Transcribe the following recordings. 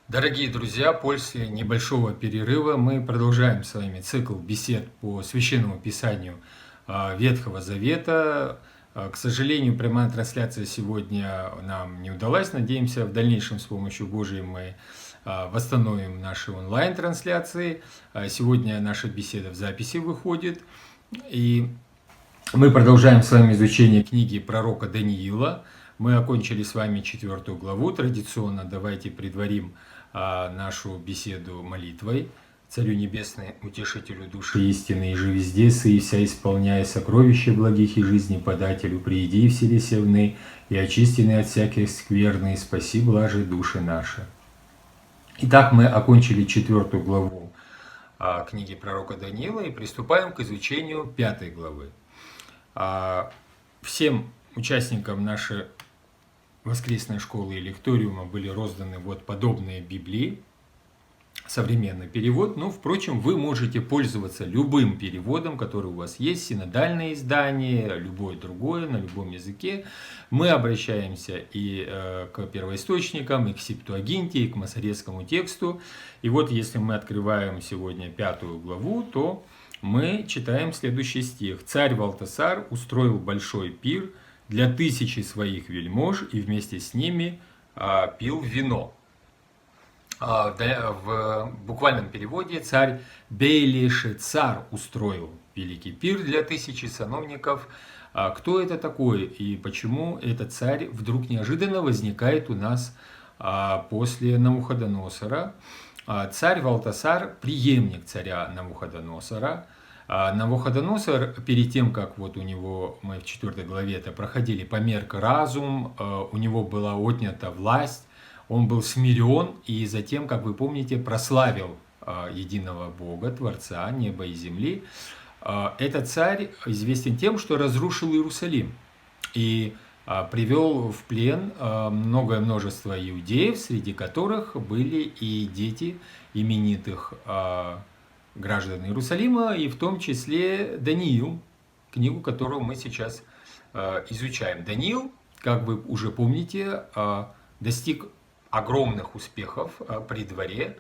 Дорогие друзья, после небольшого перерыва мы продолжаем с вами цикл бесед по Священному Писанию Ветхого Завета. К сожалению, прямая трансляция сегодня нам не удалась. Надеемся, в дальнейшем с помощью Божией мы восстановим наши онлайн-трансляции. Сегодня наша беседа в записи выходит. И мы продолжаем с вами изучение книги пророка Даниила. Мы окончили с вами 4 главу. Традиционно давайте предварим нашу беседу молитвой. Царю Небесный, утешителю души истины, и же везде сый, вся исполняя сокровища благих и жизни подателю, прииди и вселися вны, и очистенный от всяких скверны, и спаси блажи души наши. Итак, мы окончили 4 главу книги пророка Даниила и приступаем к изучению 5 главы. Всем участникам нашей воскресной школы и лекториума были розданы вот подобные Библии, современный перевод. Но, впрочем, вы можете пользоваться любым переводом, который у вас есть, синодальное издание, любое другое, на любом языке. Мы обращаемся и к первоисточникам, и к Септуагинте, и к масоретскому тексту. И вот если мы открываем сегодня 5 главу, то мы читаем следующий стих. «Царь Валтасар устроил большой пир для 1000 своих вельмож и вместе с ними пил вино». В буквальном переводе царь Белешицар устроил великий пир для 1000 сановников. Кто это такой и почему этот царь вдруг неожиданно возникает у нас после Навуходоносора? Царь Валтасар – преемник царя Навуходоносора. Навуходоносор, перед тем, как вот у него, мы в 4 главе это проходили, померк разум, у него была отнята власть, он был смирен и затем, как вы помните, прославил единого Бога, Творца неба и земли. Этот царь известен тем, что разрушил Иерусалим и привел в плен многое множество иудеев, среди которых были и дети именитых граждан Иерусалима, и в том числе Даниил, книгу, которую мы сейчас изучаем. Даниил, как вы уже помните, достиг огромных успехов при дворе,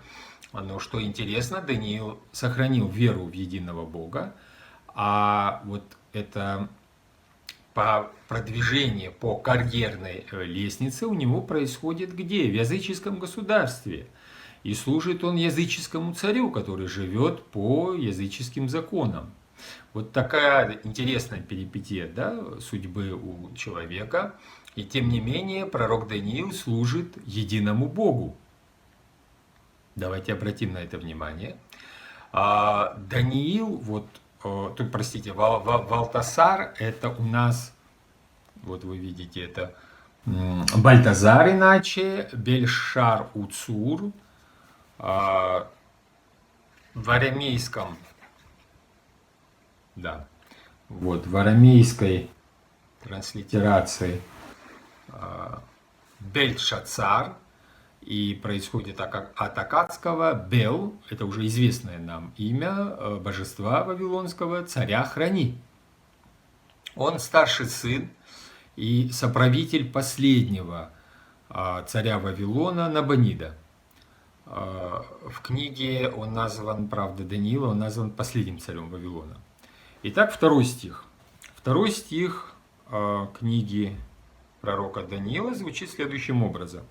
но что интересно, Даниил сохранил веру в единого Бога, а вот это по продвижению по карьерной лестнице у него происходит где? В языческом государстве. И служит он языческому царю, который живет по языческим законам. Вот такая интересная перипетия, да, судьбы у человека. И тем не менее пророк Даниил служит единому Богу. Давайте обратим на это внимание. Даниил, тут, простите, Валтасар, это у нас, вот вы видите, это Бальтазар иначе, Бельшар Уцур. В арамейском, да, вот в арамейской транслитерации Бельшацар, и происходит от аккадского Бел, это уже известное нам имя божества вавилонского, царя храни. Он старший сын и соправитель последнего царя Вавилона Набонида. В книге он назван, правда, Даниила, он назван последним царем Вавилона. Итак, 2 стих. 2 стих книги пророка Даниила звучит следующим образом.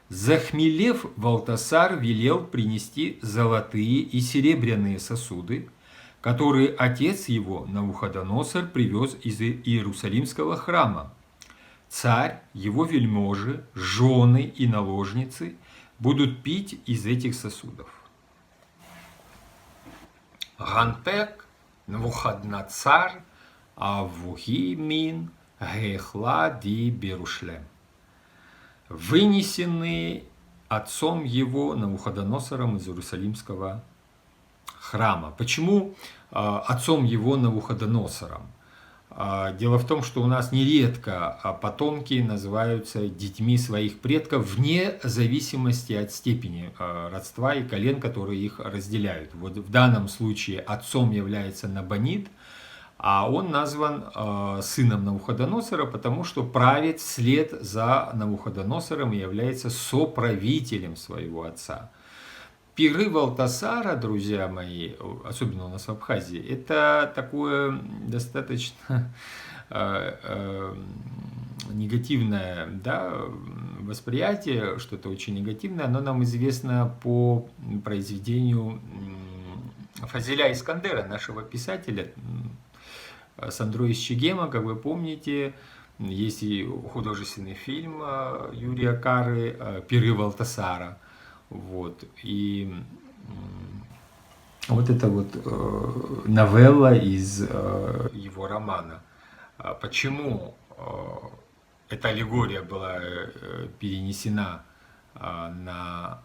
«Захмелев, Валтасар велел принести золотые и серебряные сосуды, которые отец его, Навуходоносор, привез из Иерусалимского храма. Царь, его вельможи, жены и наложницы будут пить из этих сосудов». Ганпек Навуходоносор Авухи мин гехла ди Берушлем. Вынесенные отцом его Навуходоносором из Иерусалимского храма. Почему отцом его Навуходоносором? Дело в том, что у нас нередко потомки называются детьми своих предков вне зависимости от степени родства и колен, которые их разделяют. Вот в данном случае отцом является Набонид, А он назван сыном Навуходоносора, потому что правит вслед за Навуходоносором и является соправителем своего отца. Пиры Валтасара, друзья мои, особенно у нас в Абхазии, это такое достаточно негативное, да, восприятие, что-то очень негативное. Оно нам известно по произведению Фазиля Искандера, нашего писателя, Сандро из Чегема, как вы помните. Есть и художественный фильм Юрия Кары «Пиры Валтасара». Вот. И вот это вот новелла из его романа. Почему эта аллегория была перенесена в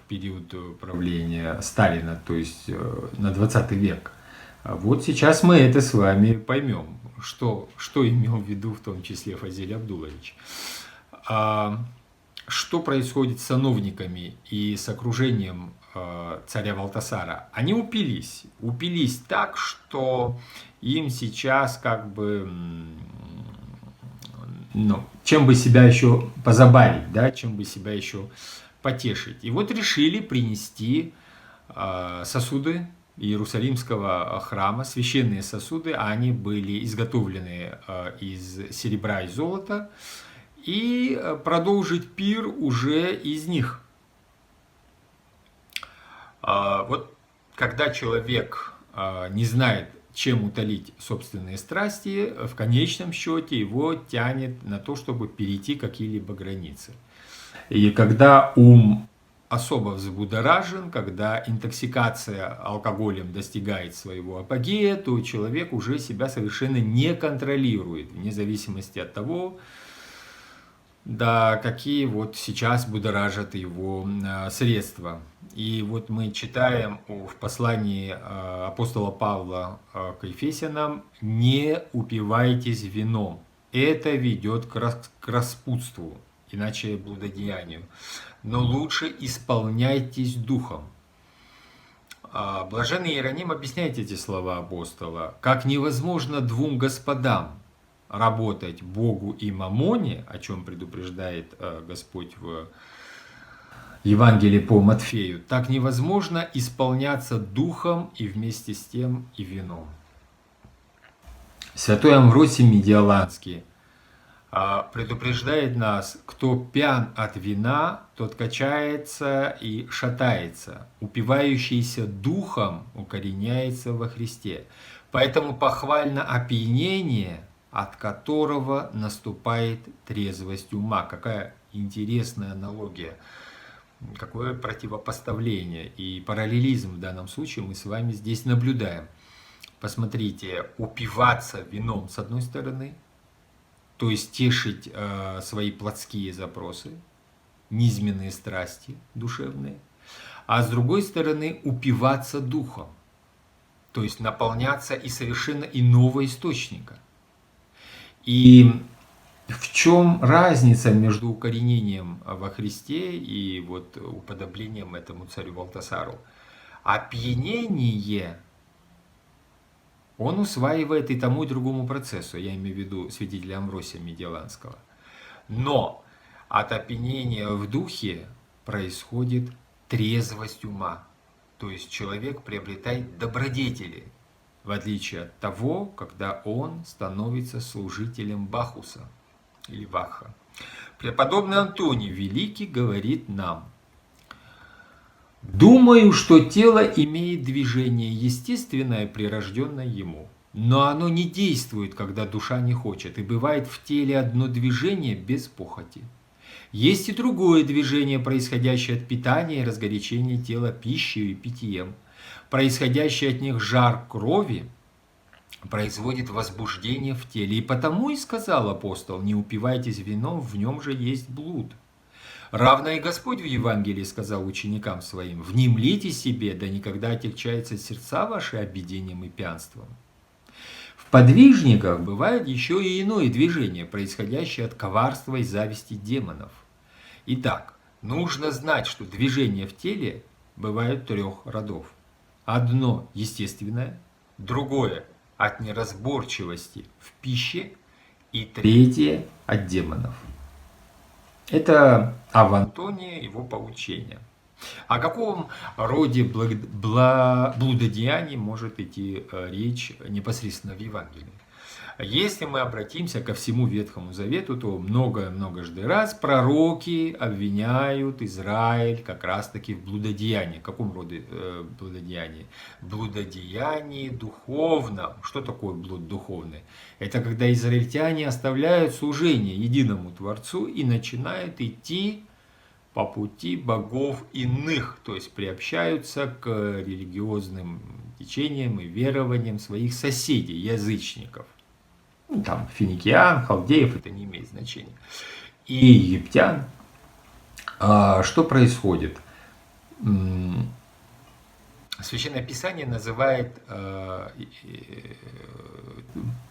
период правления Сталина, то есть на 20 век? Вот сейчас мы это с вами поймем, что имел в виду в том числе Фазиль Абдулович. Что происходит с сановниками и с окружением царя Валтасара? Они упились так, что им сейчас как бы, чем бы себя еще позабавить, да, чем бы себя еще потешить. И вот решили принести сосуды Иерусалимского храма, священные сосуды, они были изготовлены из серебра и золота, и продолжить пир уже из них. Вот когда человек не знает, чем утолить собственные страсти, в конечном счете его тянет на то, чтобы перейти какие-либо границы. И когда ум особо взбудоражен, когда интоксикация алкоголем достигает своего апогея, то человек уже себя совершенно не контролирует, вне зависимости от того, да, какие вот сейчас будоражат его средства. И вот мы читаем в послании апостола Павла к Ефесянам: «Не упивайтесь вином, это ведет к распутству, иначе блудодеянию, но лучше исполняйтесь духом». Блаженный Иероним объясняет эти слова апостола: «Как невозможно двум господам работать Богу и мамоне», о чем предупреждает Господь в Евангелии по Матфею, так невозможно исполняться духом и вместе с тем и вином. Святой Амвросий Медиаланский предупреждает нас: кто пьян от вина, тот качается и шатается, упивающийся духом укореняется во Христе. Поэтому похвально опьянение, от которого наступает трезвость ума. Какая интересная аналогия, какое противопоставление и параллелизм в данном случае мы с вами здесь наблюдаем. Посмотрите, упиваться вином с одной стороны, то есть тешить свои плотские запросы, низменные страсти душевные, а с другой стороны упиваться духом, то есть наполняться и совершенно иного источника. И в чем разница между укоренением во Христе и вот уподоблением этому царю Валтасару? Опьянение он усваивает и тому, и другому процессу, я имею в виду святителя Амвросия Медиаланского. Но от опьянения в духе происходит трезвость ума, то есть человек приобретает добродетели, в отличие от того, когда он становится служителем Бахуса или Ваха. Преподобный Антоний Великий говорит нам: «Думаю, что тело имеет движение естественное, прирожденное ему, но оно не действует, когда душа не хочет, и бывает в теле одно движение без похоти. Есть и другое движение, происходящее от питания и разгорячения тела пищей и питьем. Происходящий от них жар крови производит возбуждение в теле. И потому и сказал апостол: не упивайтесь вином, в нем же есть блуд. Равно и Господь в Евангелии сказал ученикам своим: внемлите себе, да никогда отягчаются сердца ваши обидением и пьянством». В подвижниках бывает еще и иное движение, происходящее от коварства и зависти демонов. Итак, нужно знать, что движения в теле бывают трех родов. Одно естественное, другое от неразборчивости в пище и третье от демонов. Это об Антонии, его поучение. О каком роде блудодеяний может идти речь непосредственно в Евангелии? Если мы обратимся ко всему Ветхому Завету, то много-многожды раз пророки обвиняют Израиль как раз-таки в блудодеянии. В каком роде блудодеянии? Блудодеянии духовном. Что такое блуд духовный? Это когда израильтяне оставляют служение единому Творцу и начинают идти по пути богов иных, то есть приобщаются к религиозным течениям и верованиям своих соседей, язычников. Ну, там финикиян, халдеев, это не имеет значения. И египтян. Что происходит? Священное Писание называет,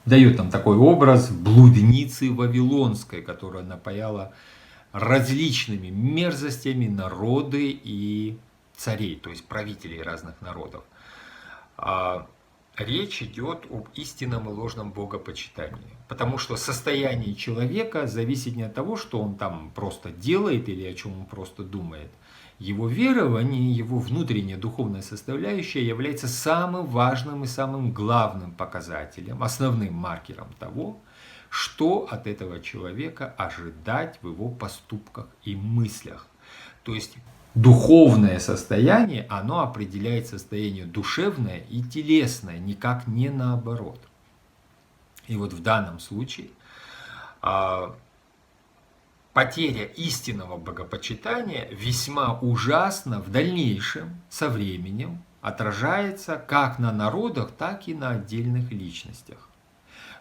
дает нам такой образ блудницы вавилонской, которая напаяла различными мерзостями народы и царей, то есть правителей разных народов. Речь идет об истинном и ложном богопочитании. Потому что состояние человека зависит не от того, что он там просто делает или о чем он просто думает. Его верование, его внутренняя духовная составляющая является самым важным и самым главным показателем, основным маркером того, что от этого человека ожидать в его поступках и мыслях. То есть духовное состояние, оно определяет состояние душевное и телесное, никак не наоборот. И вот в данном случае потеря истинного богопочитания весьма ужасно в дальнейшем, со временем, отражается как на народах, так и на отдельных личностях.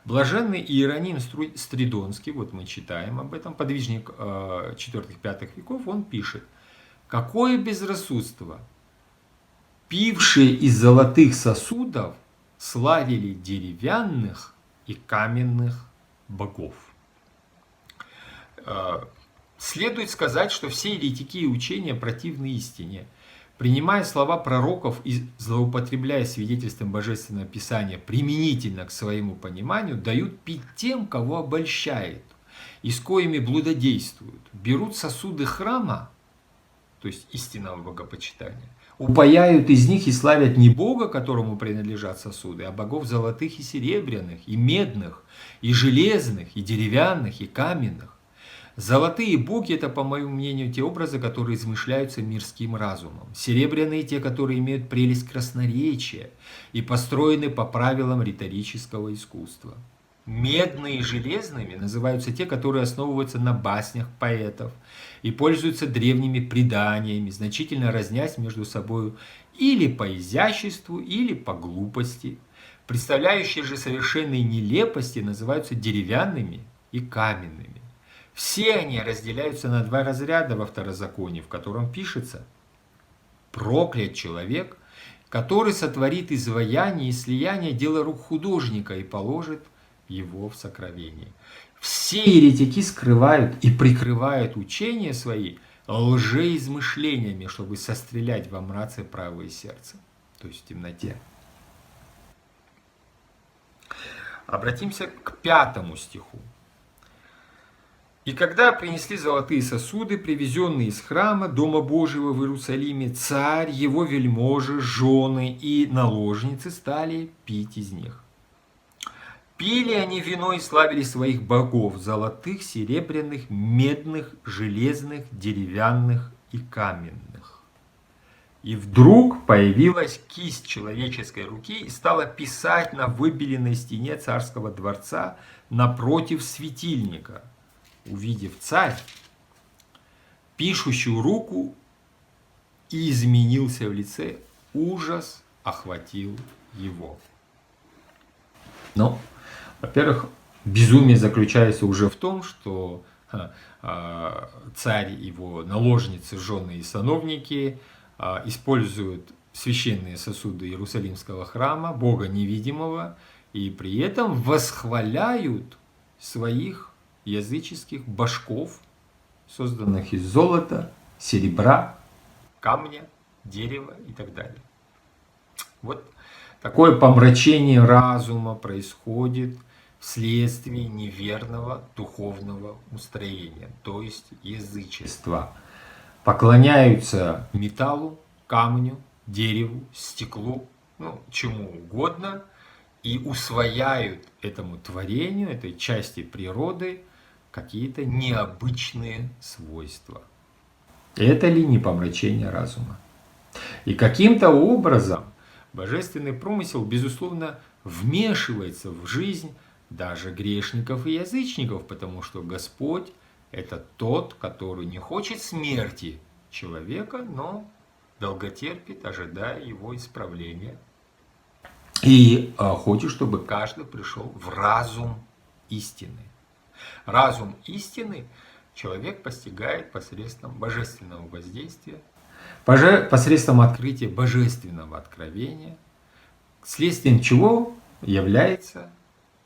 Блаженный Иероним Стридонский, вот мы читаем об этом, подвижник 4-5 веков, он пишет: «Какое безрассудство! Пившие из золотых сосудов славили деревянных и каменных богов». Следует сказать, что все еретики и учения противны истине. Принимая слова пророков и злоупотребляя свидетельством Божественного Писания применительно к своему пониманию, дают пить тем, кого обольщает, и с коими блудодействуют. Берут сосуды храма, то есть истинного богопочитания, упояют из них и славят не Бога, которому принадлежат сосуды, а богов золотых и серебряных, и медных, и железных, и деревянных, и каменных. Золотые боги – это, по моему мнению, те образы, которые измышляются мирским разумом. Серебряные – те, которые имеют прелесть красноречия и построены по правилам риторического искусства. Медные и железными называются те, которые основываются на баснях поэтов и пользуются древними преданиями, значительно разнясь между собой или по изяществу, или по глупости. Представляющие же совершенные нелепости называются деревянными и каменными. Все они разделяются на два разряда во Второзаконии, в котором пишется: «Проклят человек, который сотворит изваяние и слияние дела рук художника и положит его в сокровении». Все еретики скрывают и прикрывают учения свои лжеизмышлениями, чтобы сострелять во мраце правое сердце, то есть в темноте. Обратимся к 5 стиху. «И когда принесли золотые сосуды, привезенные из храма Дома Божьего в Иерусалиме, царь, его вельможи, жены и наложницы стали пить из них. Пили они вино и славили своих богов, золотых, серебряных, медных, железных, деревянных и каменных. И вдруг появилась кисть человеческой руки и стала писать на выбеленной стене царского дворца напротив светильника. Увидев царь пишущую руку, и изменился в лице, ужас охватил его». Ну, во-первых, безумие заключается уже в том, что царь, его наложницы, жены и сановники используют священные сосуды Иерусалимского храма, Бога невидимого, и при этом восхваляют своих языческих божков, созданных из золота, серебра, камня, дерева и так далее. Вот Такое помрачение разума происходит вследствие неверного духовного устроения, то есть язычества. Поклоняются металлу, камню, дереву, стеклу, ну, чему угодно, и усвояют этому творению, этой части природы, какие-то необычные свойства. Это ли не помрачение разума? И каким-то образом божественный промысел, безусловно, вмешивается в жизнь даже грешников и язычников, потому что Господь – это тот, который не хочет смерти человека, но долготерпит, ожидая его исправления. И хочет, чтобы каждый пришел в разум истины. Разум истины человек постигает посредством божественного воздействия, посредством открытия божественного откровения, следствием чего является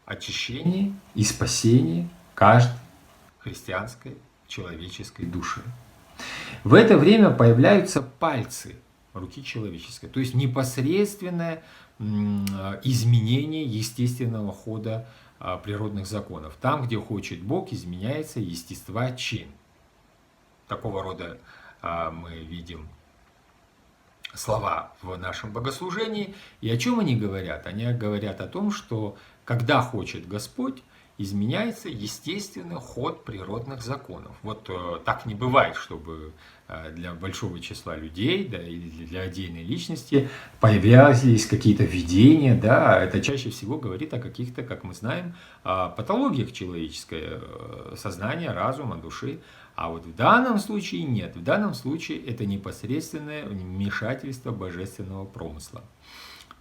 очищение и спасение каждой христианской человеческой души. В это время появляются пальцы руки человеческой, то есть непосредственное изменение естественного хода природных законов. Там, где хочет Бог, изменяется естества чин. Такого рода мы видим слова в нашем богослужении. И о чем они говорят? Они говорят о том, что когда хочет Господь, изменяется естественный ход природных законов. Вот так не бывает, чтобы для большого числа людей, да, или для отдельной личности появлялись какие-то видения. Да, это чаще всего говорит о каких-то, как мы знаем, патологиях человеческого сознания, разума, души. А вот в данном случае нет. В данном случае это непосредственное вмешательство божественного промысла.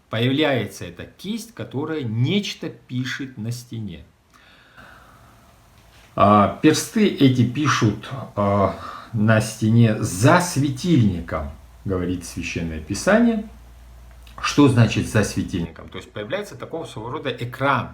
Появляется эта кисть, которая нечто пишет на стене. Персты эти пишут на стене за светильником, говорит Священное Писание. Что значит за светильником? То есть появляется такого своего рода экран.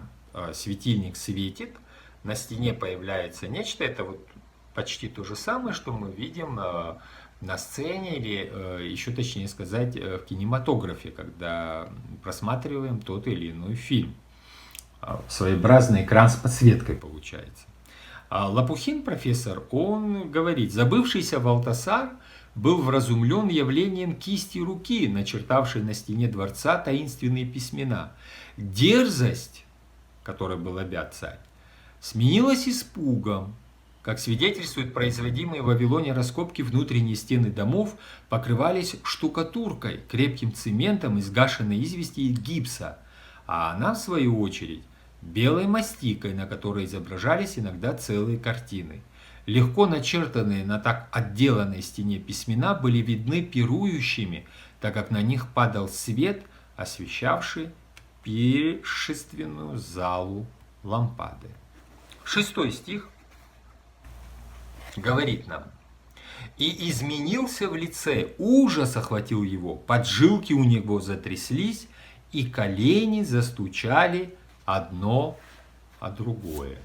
Светильник светит, на стене появляется нечто. Это вот почти то же самое, что мы видим на сцене, или еще точнее сказать, в кинематографе, когда просматриваем тот или иной фильм. Своеобразный экран с подсветкой получается. Лопухин, профессор, он говорит: забывшийся Валтасар был вразумлен явлением кисти руки, начертавшей на стене дворца таинственные письмена. Дерзость, которой был обят царь, сменилась испугом. Как свидетельствуют производимые в Вавилоне раскопки, внутренние стены домов покрывались штукатуркой, крепким цементом из гашеной извести и гипса, а она, в свою очередь, белой мастикой, на которой изображались иногда целые картины. Легко начертанные на так отделанной стене письмена были видны пирующими, так как на них падал свет, освещавший пиршественную залу лампады. 6 стих говорит нам: «И изменился в лице, ужас охватил его, поджилки у него затряслись, и колени застучали одно о другое».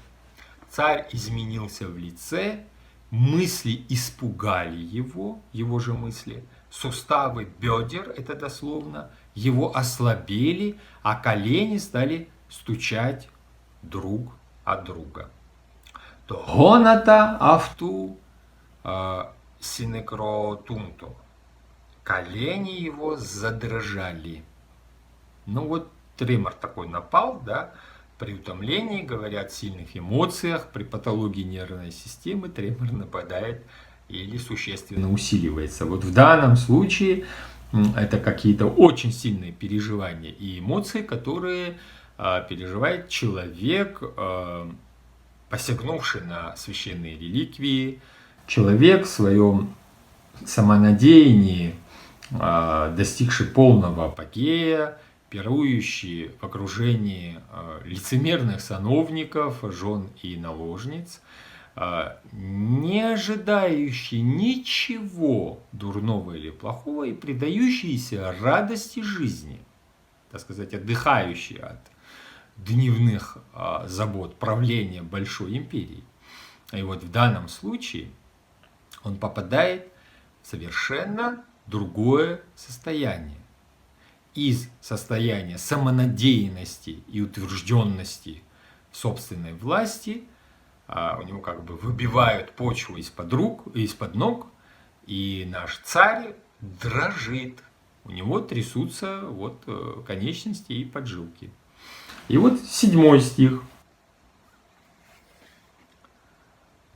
Царь изменился в лице, мысли испугали его же мысли, суставы бедер, это дословно, его ослабели, а колени стали стучать друг от друга. То гоната авту синекротунто. Колени его задрожали. Ну вот тремор такой напал, да, при утомлении, говорят, сильных эмоциях, при патологии нервной системы тремор нападает или существенно усиливается. Вот в данном случае это какие-то очень сильные переживания и эмоции, которые переживает человек, посягнувший на священные реликвии, человек в своем самонадеянии, достигший полного апогея, пирующий в окружении лицемерных сановников, жен и наложниц, не ожидающий ничего дурного или плохого и предающийся радости жизни, так сказать, отдыхающий от дневных забот правления большой империи. И вот в данном случае он попадает в совершенно другое состояние. из состояния самонадеянности и утвержденности в собственной власти, у него как бы выбивают почву из-под рук, из-под ног, и наш царь дрожит. У него трясутся вот конечности и поджилки. И вот 7 стих.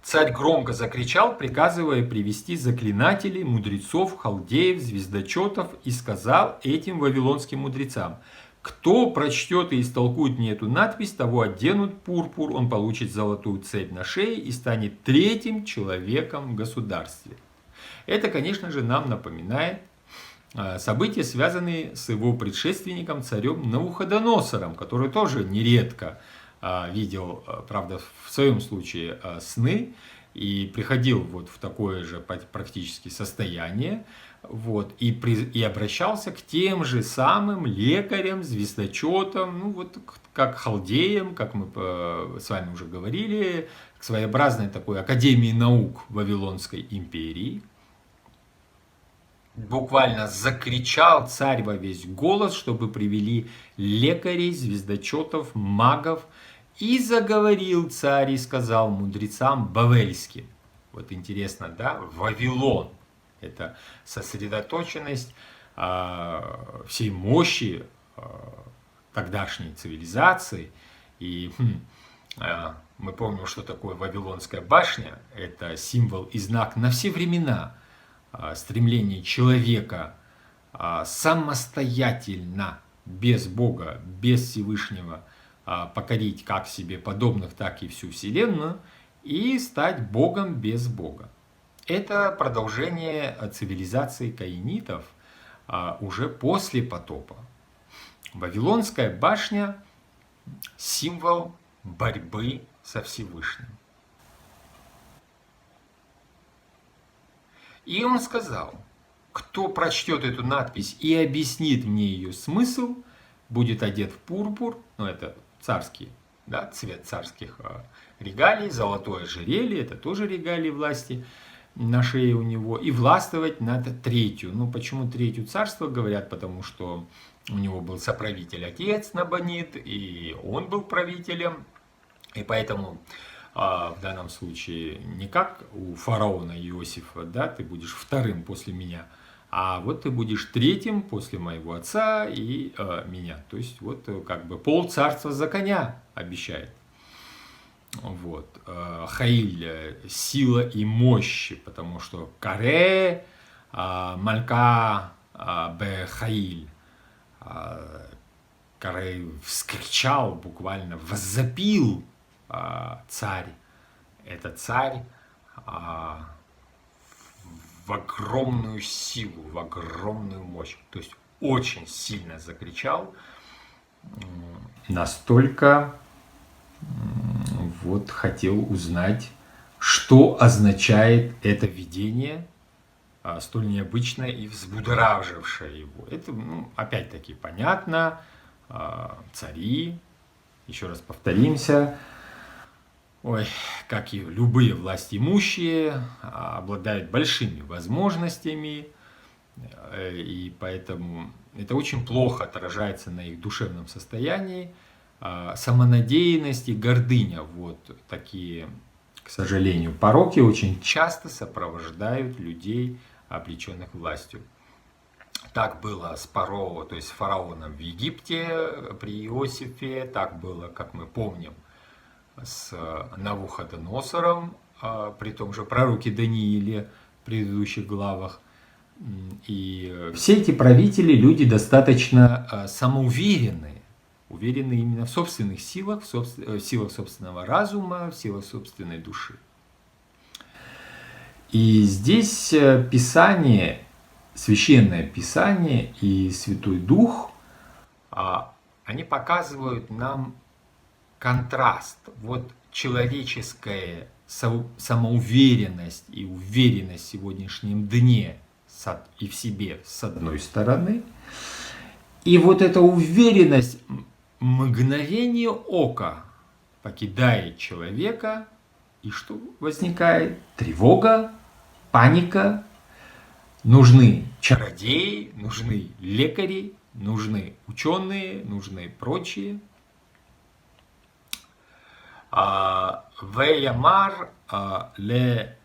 Царь громко закричал, приказывая привести заклинателей, мудрецов, халдеев, звездочетов, и сказал этим вавилонским мудрецам: кто прочтет и истолкует мне эту надпись, того оденут пурпур, он получит золотую цепь на шее и станет 3-м человеком в государстве. Это, конечно же, нам напоминает события, связанные с его предшественником, царем Навуходоносором, который тоже нередко видел, правда, в своем случае сны, и приходил вот в такое же практически состояние, вот, и обращался к тем же самым лекарям, звездочетам, ну вот как халдеям, как мы с вами уже говорили, к своеобразной такой академии наук Вавилонской империи. Буквально закричал царь во весь голос, чтобы привели лекарей, звездочетов, магов. И заговорил царь и сказал мудрецам бавельским. Вот интересно, да? Вавилон. Это сосредоточенность всей мощи тогдашней цивилизации. И мы помним, что такое Вавилонская башня. Это символ и знак на все времена стремление человека самостоятельно, без Бога, без Всевышнего, покорить как себе подобных, так и всю Вселенную, и стать Богом без Бога. Это продолжение цивилизации каинитов уже после потопа. Вавилонская башня – символ борьбы со Всевышним. И он сказал: кто прочтет эту надпись и объяснит мне ее смысл, будет одет в пурпур, ну это царский, да, цвет царских регалий, золотое ожерелье, это тоже регалии власти на шее у него, и властвовать над 3-ю. Ну почему 3-ю царство говорят? Потому что у него был соправитель отец Набонид, и он был правителем, и поэтому в данном случае не как у фараона Иосифа, да, ты будешь 2-м после меня, а вот ты будешь 3-м после моего отца и меня. То есть вот как бы полцарства за коня обещает. Вот. Хаиль – сила и мощь, потому что Каре, Малька, Бе Хаиль. Каре вскричал, буквально воззапил царь. Это царь в огромную силу, в огромную мощь. То есть очень сильно закричал. Настолько вот хотел узнать, что означает это видение, столь необычное и взбудоражившее его. Это, опять-таки, понятно. Цари, еще раз повторимся, как и любые властимущие, обладают большими возможностями, и поэтому это очень плохо отражается на их душевном состоянии. Самонадеянность и гордыня, вот такие, к сожалению, пороки очень часто сопровождают людей, облеченных властью. Так было с Паро, то есть с фараоном в Египте при Иосифе, так было, как мы помним, с Навуходоносором, при том же пророке Данииле в предыдущих главах. И все эти правители, люди достаточно самоуверенные, уверены именно в собственных силах, в силах собственного разума, в силах собственной души. И здесь Писание, Священное Писание и Святой Дух, они показывают нам контраст. Вот человеческая самоуверенность и уверенность в сегодняшнем дне и в себе с одной стороны, и вот эта уверенность мгновение ока покидает человека, и что возникает? Тревога, паника. Нужны чародеи, нужны лекари, нужны ученые, нужны прочие. Веямар ле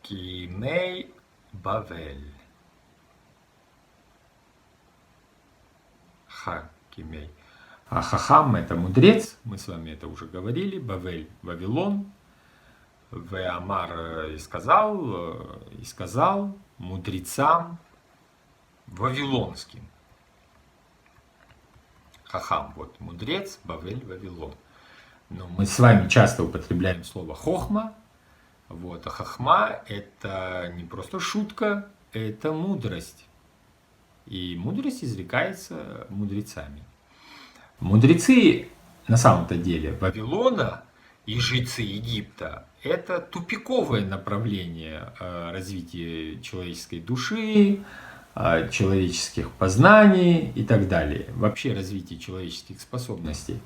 Гакимей Бавель. Хакимей. А Хахам — это мудрец, мы с вами это уже говорили. Бавель — Вавилон. Веамар и сказал мудрецам вавилонским. Хахам — вот мудрец, Бавель — Вавилон. Но мы с вами часто употребляем слово хохма. Вот. А хохма — это не просто шутка, это мудрость. И мудрость изрекается мудрецами. Мудрецы на самом-то деле Вавилона и жрецы Египта — это тупиковое направление развития человеческой души, человеческих познаний и так далее. Вообще развития человеческих способностей.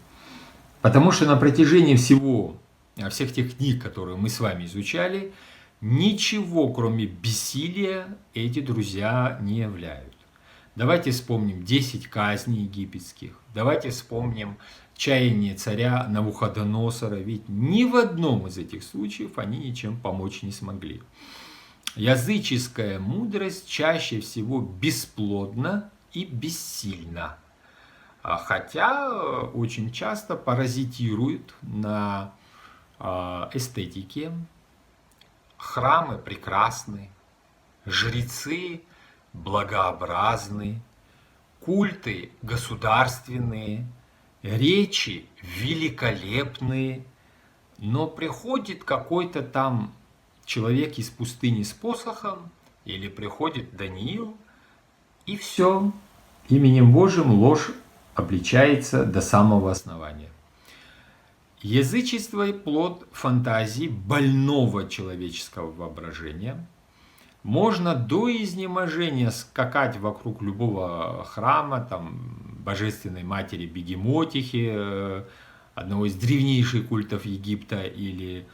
Потому что на протяжении всех тех книг, которые мы с вами изучали, ничего, кроме бессилия, эти друзья не являют. Давайте вспомним 10 казней египетских. Давайте вспомним чаяние царя Навуходоносора. Ведь ни в одном из этих случаев они ничем помочь не смогли. Языческая мудрость чаще всего бесплодна и бессильна. Хотя очень часто паразитирует на эстетике. Храмы прекрасны, жрецы благообразны, культы государственные, речи великолепные, но приходит какой-то там человек из пустыни с посохом, или приходит Даниил, и все, именем Божьим ложь обличается до самого основания. Язычество и плод фантазии больного человеческого воображения. Можно до изнеможения скакать вокруг любого храма, там, Божественной Матери Бегемотихи, одного из древнейших культов Египта, или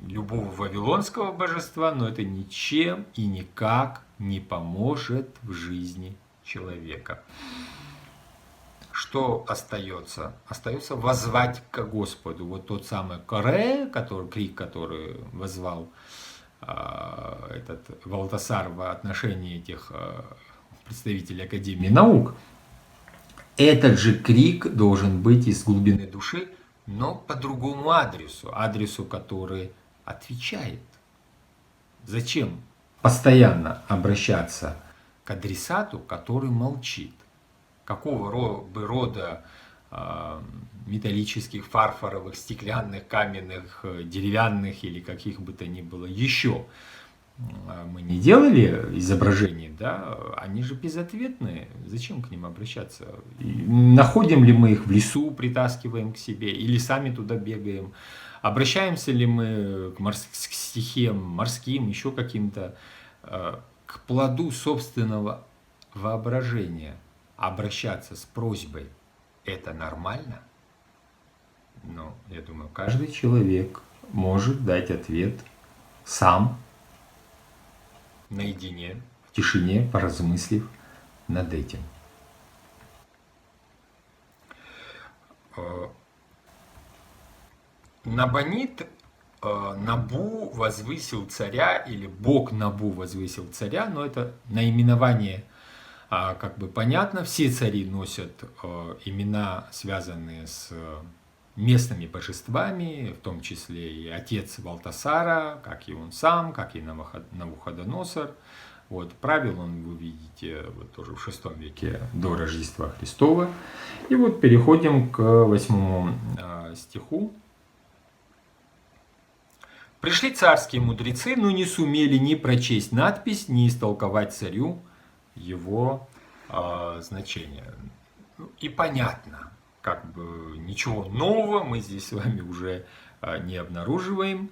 любого вавилонского божества, но это ничем и никак не поможет в жизни человека. Что остается? Остается воззвать к Господу. Вот тот самый крик, который воззвал этот Валтасар в отношении этих представителей Академии наук. Этот же крик должен быть из глубины души, но по другому адресу, который отвечает. Зачем постоянно обращаться к адресату, который молчит? Какого бы рода металлических, фарфоровых, стеклянных, каменных, деревянных или каких бы то ни было еще мы не делали изображений, да, они же безответные. Зачем к ним обращаться? И находим ли мы их в лесу, притаскиваем к себе, или сами туда бегаем? Обращаемся ли мы к стихиям морским, еще каким-то, к плоду собственного воображения? Обращаться с просьбой — это нормально? Но я думаю, каждый человек может дать ответ сам, наедине, в тишине, поразмыслив над этим. Набонид Набу возвысил царя, или Бог Набу возвысил царя, но это наименование как бы понятно. Все цари носят имена, связанные с местными божествами, в том числе и отец Валтасара, как и он сам, как и Навуходоносор. Вот, правил он, вы видите, вот тоже в VI веке до Рождества Христова. И вот переходим к 8 стиху. «Пришли царские мудрецы, но не сумели ни прочесть надпись, ни истолковать царю его значение». И понятно, как бы ничего нового мы здесь с вами уже не обнаруживаем.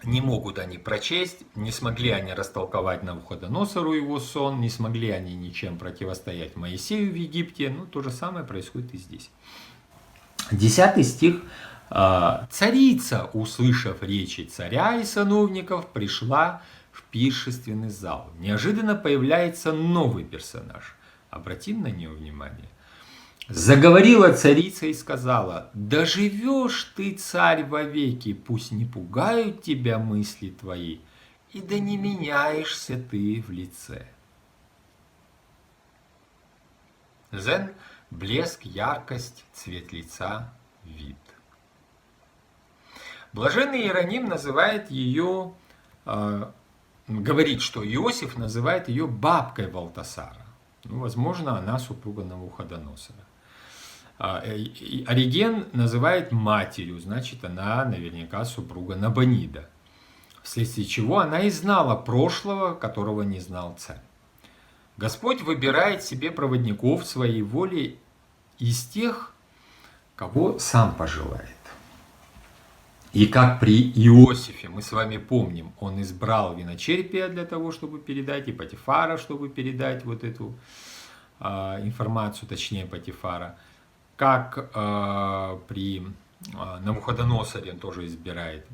Не могут они прочесть, не смогли они растолковать Навуходоносору его сон, не смогли они ничем противостоять Моисею в Египте. Ну, то же самое происходит и здесь. 10 стих Царица, услышав речи царя и сановников, пришла в пиршественный зал. Неожиданно появляется новый персонаж. Обратим на нее внимание. Заговорила царица и сказала: «Да живешь ты, царь, вовеки, пусть не пугают тебя мысли твои, и да не меняешься ты в лице». Зен – блеск, яркость, цвет лица, вид. Блаженный Иероним называет ее, говорит, что Иосиф называет ее бабкой Валтасара. Ну, возможно, она супруга Навуходоносора. Ориген называет матерью, значит, она наверняка супруга Набонида, вследствие чего она и знала прошлого, которого не знал царь. Господь выбирает себе проводников своей воли из тех, кого сам пожелает. И как при Иосифе, мы с вами помним, он избрал виночерпия для того, чтобы передать, и Потифара, чтобы передать вот эту информацию, точнее Потифара. Как при Навуходоносоре он тоже избирает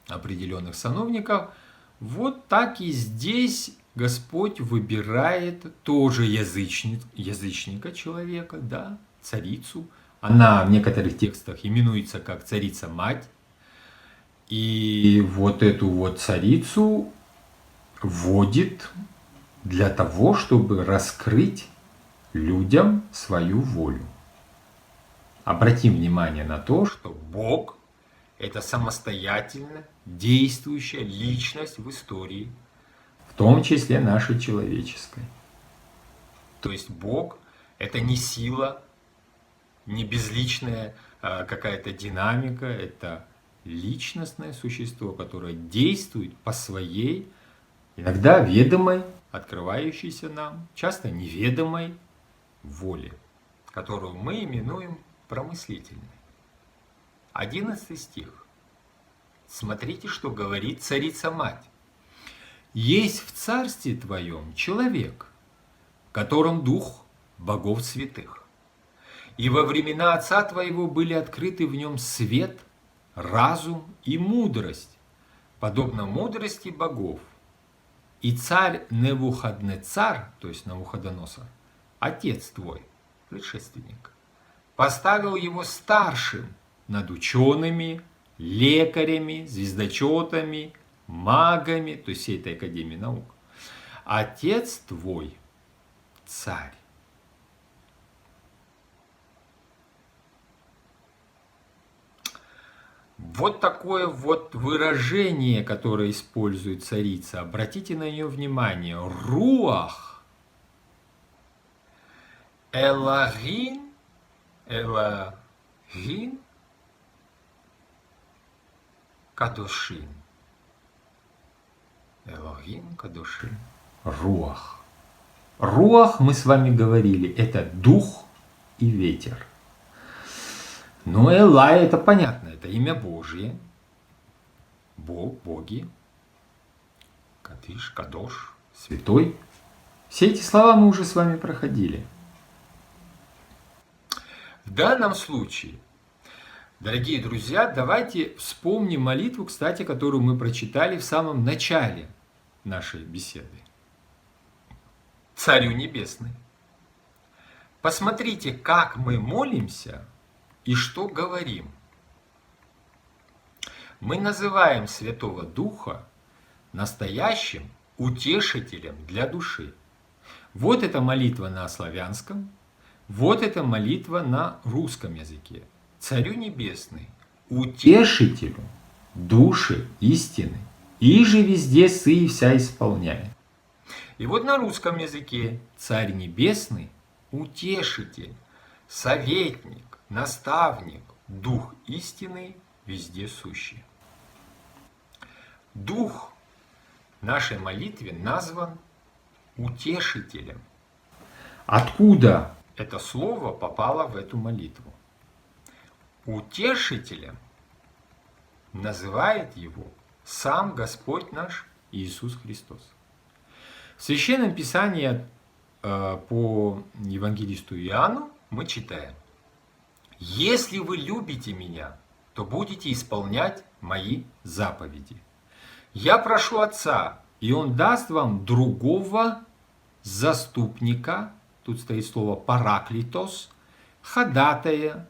определенных сановников, вот так и здесь Господь выбирает тоже язычника человека, да, царицу. Она в некоторых текстах именуется как царица-мать. И вот эту вот царицу вводит для того, чтобы раскрыть людям свою волю. Обратим внимание на то, что Бог – это самостоятельно действующая личность в истории, в том числе нашей человеческой. То есть Бог – это не сила, не безличная какая-то динамика, это личностное существо, которое действует по своей, иногда ведомой, открывающейся нам, часто неведомой воле, которую мы именуем промыслительной. 11 стих. Смотрите, что говорит царица-мать. «Есть в царстве твоем человек, в котором дух богов святых. И во времена отца твоего были открыты в нем свет, разум и мудрость, подобно мудрости богов. И царь Невуходнецар, то есть Навуходоносор, отец твой, предшественник, поставил его старшим над учеными, лекарями, звездочетами, магами, то есть всей этой академии наук. Отец твой, царь». Вот такое вот выражение, которое использует царица. Обратите на нее внимание. Руах. Элогин. Элогин. Кадушин. Элогин Кадушин. Руах. Руах, мы с вами говорили, это дух и ветер. Но Элай, это понятно, это имя Божье. Бог, боги. Кадиш, Кадош, святой. Все эти слова мы уже с вами проходили. В данном случае, дорогие друзья, давайте вспомним молитву, кстати, которую мы прочитали в самом начале нашей беседы. Царю Небесный. Посмотрите, как мы молимся и что говорим. Мы называем Святого Духа настоящим утешителем для души. Вот эта молитва на славянском, вот эта молитва на русском языке. Царю Небесный, утешителю души истины, и же везде сы и вся исполняет. И вот на русском языке Царь Небесный, утешитель, советник, наставник, дух истины, везде сущий. Дух в нашей молитве назван утешителем. Откуда это слово попало в эту молитву? Утешителем называет его сам Господь наш Иисус Христос. В Священном Писании по евангелисту Иоанну мы читаем: Если вы любите меня, то будете исполнять мои заповеди. Я прошу Отца, и Он даст вам другого заступника, тут стоит слово параклитос, ходатая,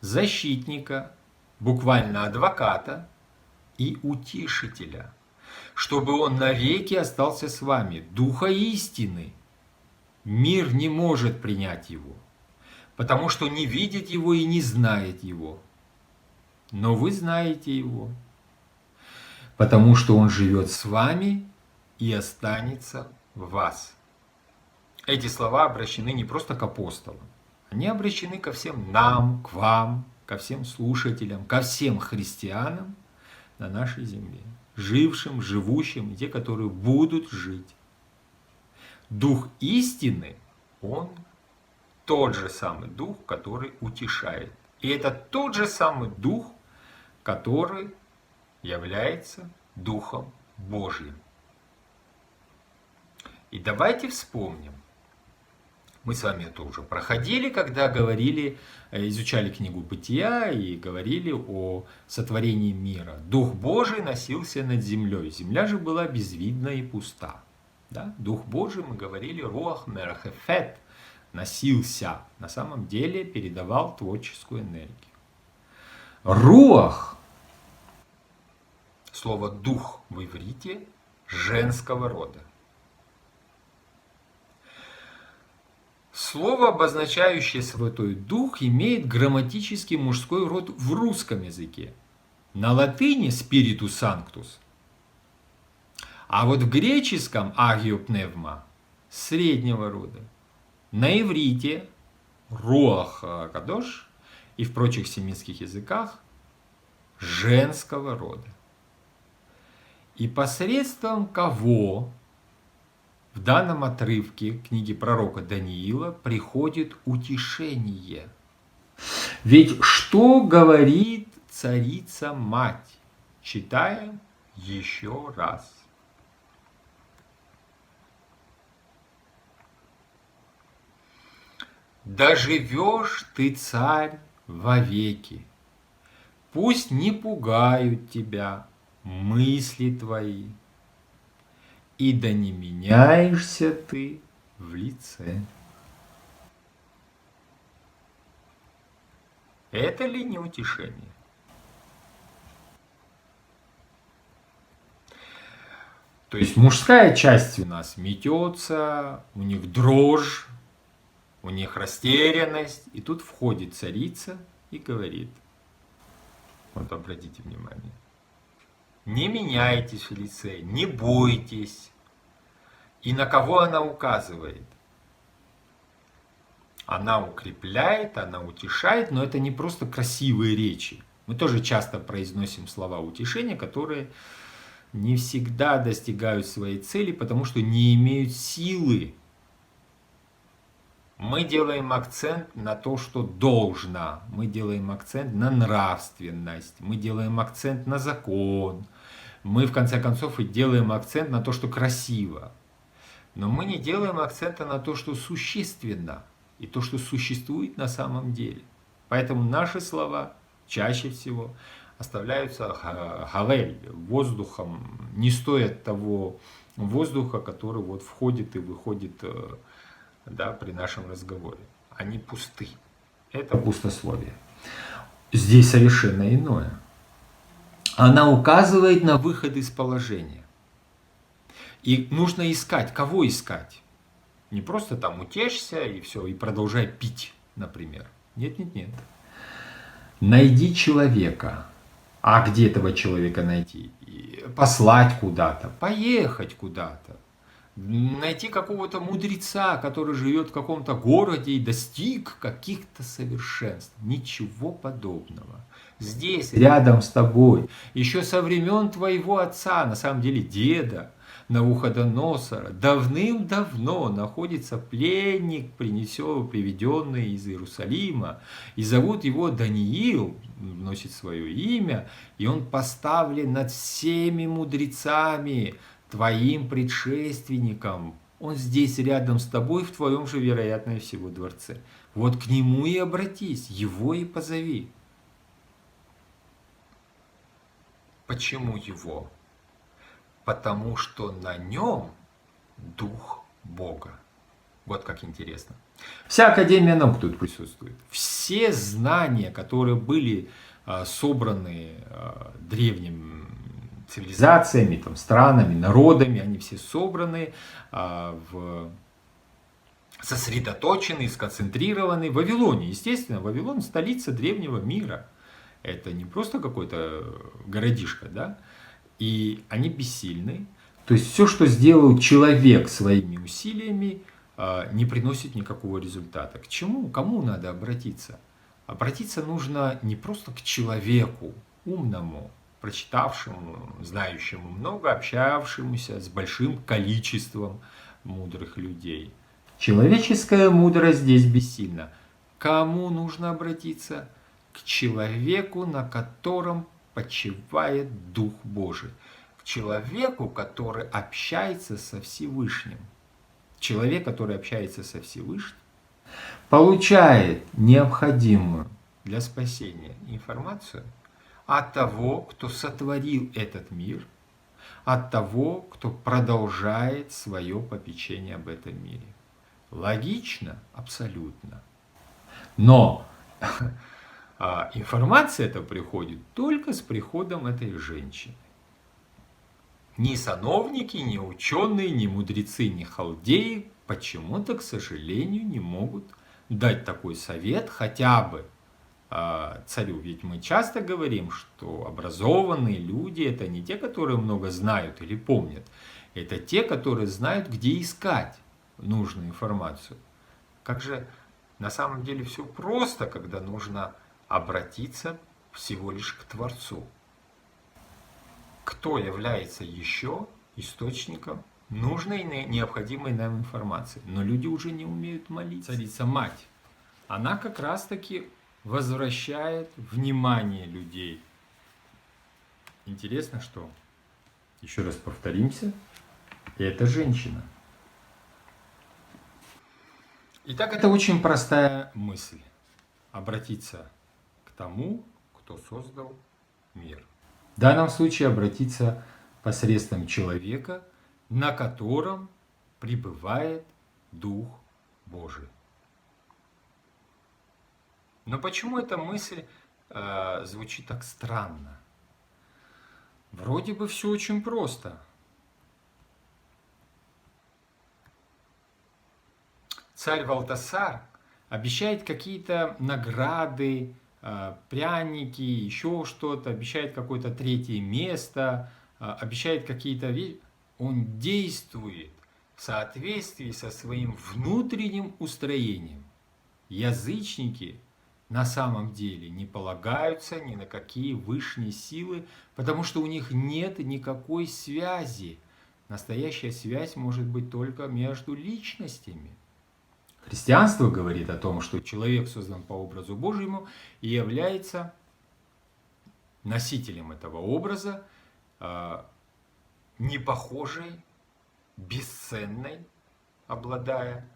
защитника, буквально адвоката и утешителя, чтобы он навеки остался с вами, Духа истины. Мир не может принять его, потому что не видит его и не знает его. Но вы знаете его, потому что он живет с вами и останется в вас. Эти слова обращены не просто к апостолам, они обращены ко всем нам, к вам, ко всем слушателям, ко всем христианам на нашей земле, жившим, живущим, и те, которые будут жить. Дух истины, он тот же самый Дух, который утешает. И это тот же самый Дух, который является Духом Божьим. И давайте вспомним. Мы с вами это уже проходили, когда говорили, изучали книгу Бытия и говорили о сотворении мира. Дух Божий носился над землей. Земля же была безвидна и пуста. Да? Дух Божий, мы говорили, руах мерахефет, носился. На самом деле передавал творческую энергию. Руах, слово дух в иврите, женского рода. Слово, обозначающее Святой Дух, имеет грамматический мужской род в русском языке. На латыни spiritus sanctus. А вот в греческом agio pneuma среднего рода. На иврите руах кадош и в прочих семитских языках женского рода. И посредством кого в данном отрывке книги пророка Даниила приходит утешение. Ведь что говорит царица-мать? Читаем еще раз. Да живешь ты, царь, вовеки, пусть не пугают тебя мысли твои, и да не меняешься ты в лице. Это ли не утешение? То есть мужская часть у нас метется, у них дрожь, у них растерянность, и тут входит царица и говорит, вот обратите внимание, не меняйтесь в лице, не бойтесь. И на кого она указывает? Она укрепляет, она утешает, но это не просто красивые речи. Мы тоже часто произносим слова утешения, которые не всегда достигают своей цели, потому что не имеют силы. Мы делаем акцент на то, что должно. Мы делаем акцент на нравственность. Мы делаем акцент на закон. Мы, в конце концов, и делаем акцент на то, что красиво. Но мы не делаем акцента на то, что существенно. И то, что существует на самом деле. Поэтому наши слова чаще всего оставляются галель, воздухом. Не стоят того воздуха, который вот входит и выходит, да, при нашем разговоре. Они пусты. Это пустословие. Здесь совершенно иное. Она указывает на выход из положения. И нужно искать. Кого искать? Не просто там утешься и все, и продолжай пить, например. Нет. Найди человека. А где этого человека найти? Послать куда-то, поехать куда-то. Найти какого-то мудреца, который живет в каком-то городе и достиг каких-то совершенств. Ничего подобного. Здесь, рядом с тобой, еще со времен твоего отца, на самом деле деда, Навуходоносора, давным-давно находится пленник, приведенный из Иерусалима, и зовут его Даниил, носит свое имя, и он поставлен над всеми мудрецами, твоим предшественником. Он здесь рядом с тобой, в твоем же, вероятно всего, дворце. Вот к нему и обратись, его и позови. Почему его? Потому что на нем Дух Бога. Вот как интересно. Вся Академия наук тут присутствует. Все знания, которые были собраны древними цивилизациями, там, странами, народами, они все собраны, сосредоточены, сконцентрированы в Вавилоне. Естественно, Вавилон – столица древнего мира. Это не просто какой-то городишко, да? И они бессильны. То есть все, что сделал человек своими усилиями, не приносит никакого результата. К чему? Кому надо обратиться? Обратиться нужно не просто к человеку умному, прочитавшему, знающему много, общавшемуся с большим количеством мудрых людей. Человеческая мудрость здесь бессильна. Кому нужно обратиться? К человеку, на котором почивает Дух Божий. К человеку, который общается со Всевышним. Человек, который общается со Всевышним, получает необходимую для спасения информацию от того, кто сотворил этот мир, от того, кто продолжает свое попечение об этом мире. Логично? Абсолютно. Но информация эта приходит только с приходом этой женщины. Ни сановники, ни ученые, ни мудрецы, ни халдеи почему-то, к сожалению, не могут дать такой совет хотя бы царю. Ведь мы часто говорим, что образованные люди – это не те, которые много знают или помнят. Это те, которые знают, где искать нужную информацию. Как же на самом деле все просто, когда нужно обратиться всего лишь к Творцу. Кто является еще источником нужной и необходимой нам информации? Но люди уже не умеют молиться. Царица-мать, она как раз-таки возвращает внимание людей. Интересно, что, еще раз повторимся, это женщина. Итак, это очень простая мысль. Обратиться к тому, кто создал мир. В данном случае обратиться посредством человека, на котором пребывает Дух Божий. Но почему эта мысль звучит так странно? Вроде бы все очень просто. Царь Валтасар обещает какие-то награды, пряники, еще что-то, обещает какое-то третье место, обещает какие-то вещи. Он действует в соответствии со своим внутренним устроением. Язычники на самом деле не полагаются ни на какие высшие силы, потому что у них нет никакой связи. Настоящая связь может быть только между личностями. Христианство говорит о том, что человек создан по образу Божьему и является носителем этого образа, непохожей, бесценной, обладая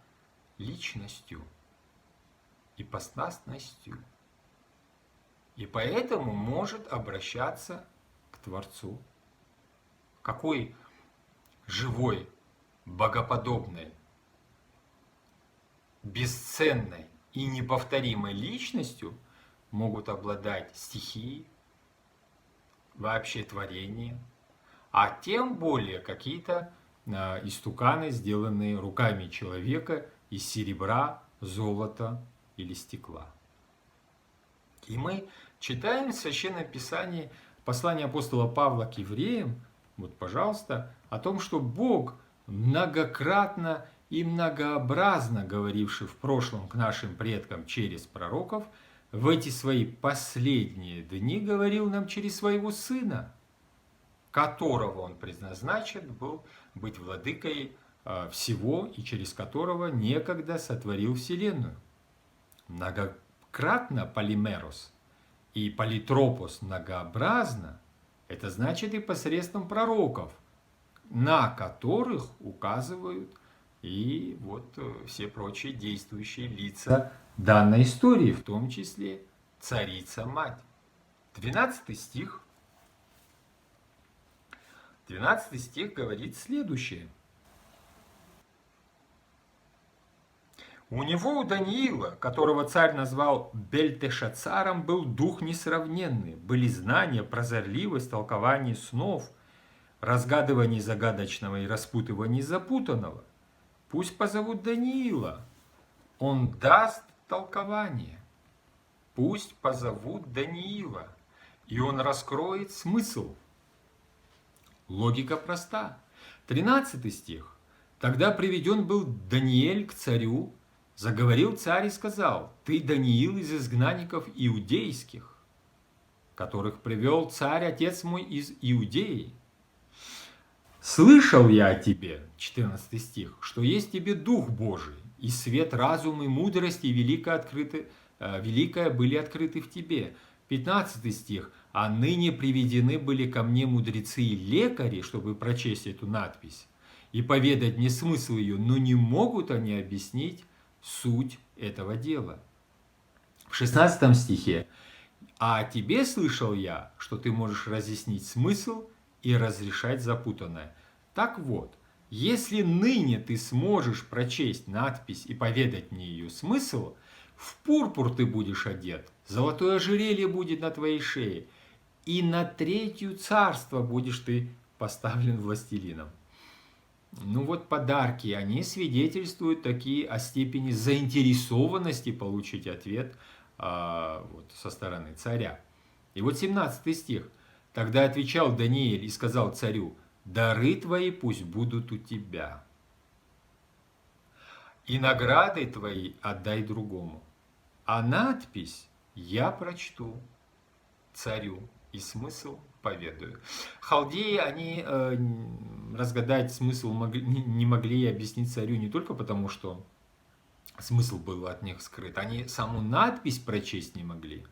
личностью, ипостасностью. И поэтому может обращаться к Творцу. Какой живой, богоподобной, бесценной и неповторимой личностью могут обладать стихии, вообще творение, а тем более какие-то истуканы, сделанные руками человека из серебра, золота или стекла. И мы читаем в Священном Писании послание апостола Павла к евреям, вот, пожалуйста, о том, что Бог многократно и многообразно говоривший в прошлом к нашим предкам через пророков, в эти свои последние дни говорил нам через своего Сына, которого Он предназначен был быть владыкой всего и через которого некогда сотворил Вселенную. Многократно полимерос и политропос многообразно, это значит и посредством пророков, на которых указывают и вот все прочие действующие лица данной истории, в том числе царица-мать. 12 стих. 12 стих говорит следующее. У него, у Даниила, которого царь назвал Бельтешацаром, был дух несравненный, были знания, прозорливость, толкование снов, разгадывание загадочного и распутывание запутанного. Пусть позовут Даниила, он даст толкование. Пусть позовут Даниила, и он раскроет смысл. Логика проста. 13 стих. Тогда приведен был Даниэль к царю, заговорил царь и сказал: «Ты, Даниил, из изгнанников иудейских, которых привел царь, отец мой, из Иудеи. Слышал я о тебе», 14 стих, «что есть в тебе Дух Божий, и свет, разум и мудрость, и великое были открыты в тебе». 15 стих. «А ныне приведены были ко мне мудрецы и лекари, чтобы прочесть эту надпись и поведать мне смысл ее, но не могут они объяснить суть этого дела». В 16 стихе. «А о тебе слышал я, что ты можешь разъяснить смысл и разрешать запутанное». Так вот, если ныне ты сможешь прочесть надпись и поведать мне ее смысл, в пурпур ты будешь одет, золотое ожерелье будет на твоей шее, и на третью царство будешь ты поставлен властелином. Ну вот подарки, они свидетельствуют такие о степени заинтересованности получить ответ вот, со стороны царя. И вот 17 стих. «Тогда отвечал Даниил и сказал царю: дары твои пусть будут у тебя, и награды твои отдай другому, а надпись я прочту царю и смысл поведаю». Халдеи, они разгадать смысл не могли и объяснить царю не только потому, что смысл был от них скрыт, они саму надпись прочесть не могли.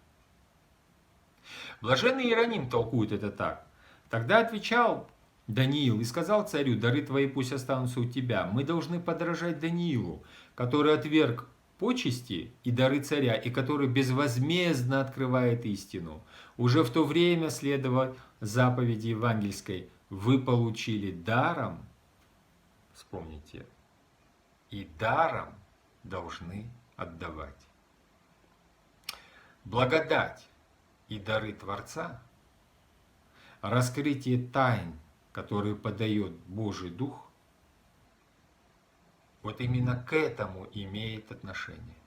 Блаженный Иероним толкует это так. «Тогда отвечал Даниил и сказал царю: дары твои пусть останутся у тебя. Мы должны подражать Даниилу, который отверг почести и дары царя, и который безвозмездно открывает истину. Уже в то время, следовав заповеди евангельской, вы получили даром, вспомните, и даром должны отдавать». Благодать и дары Творца, раскрытие тайн, которые подает Божий Дух, вот именно к этому имеет отношение.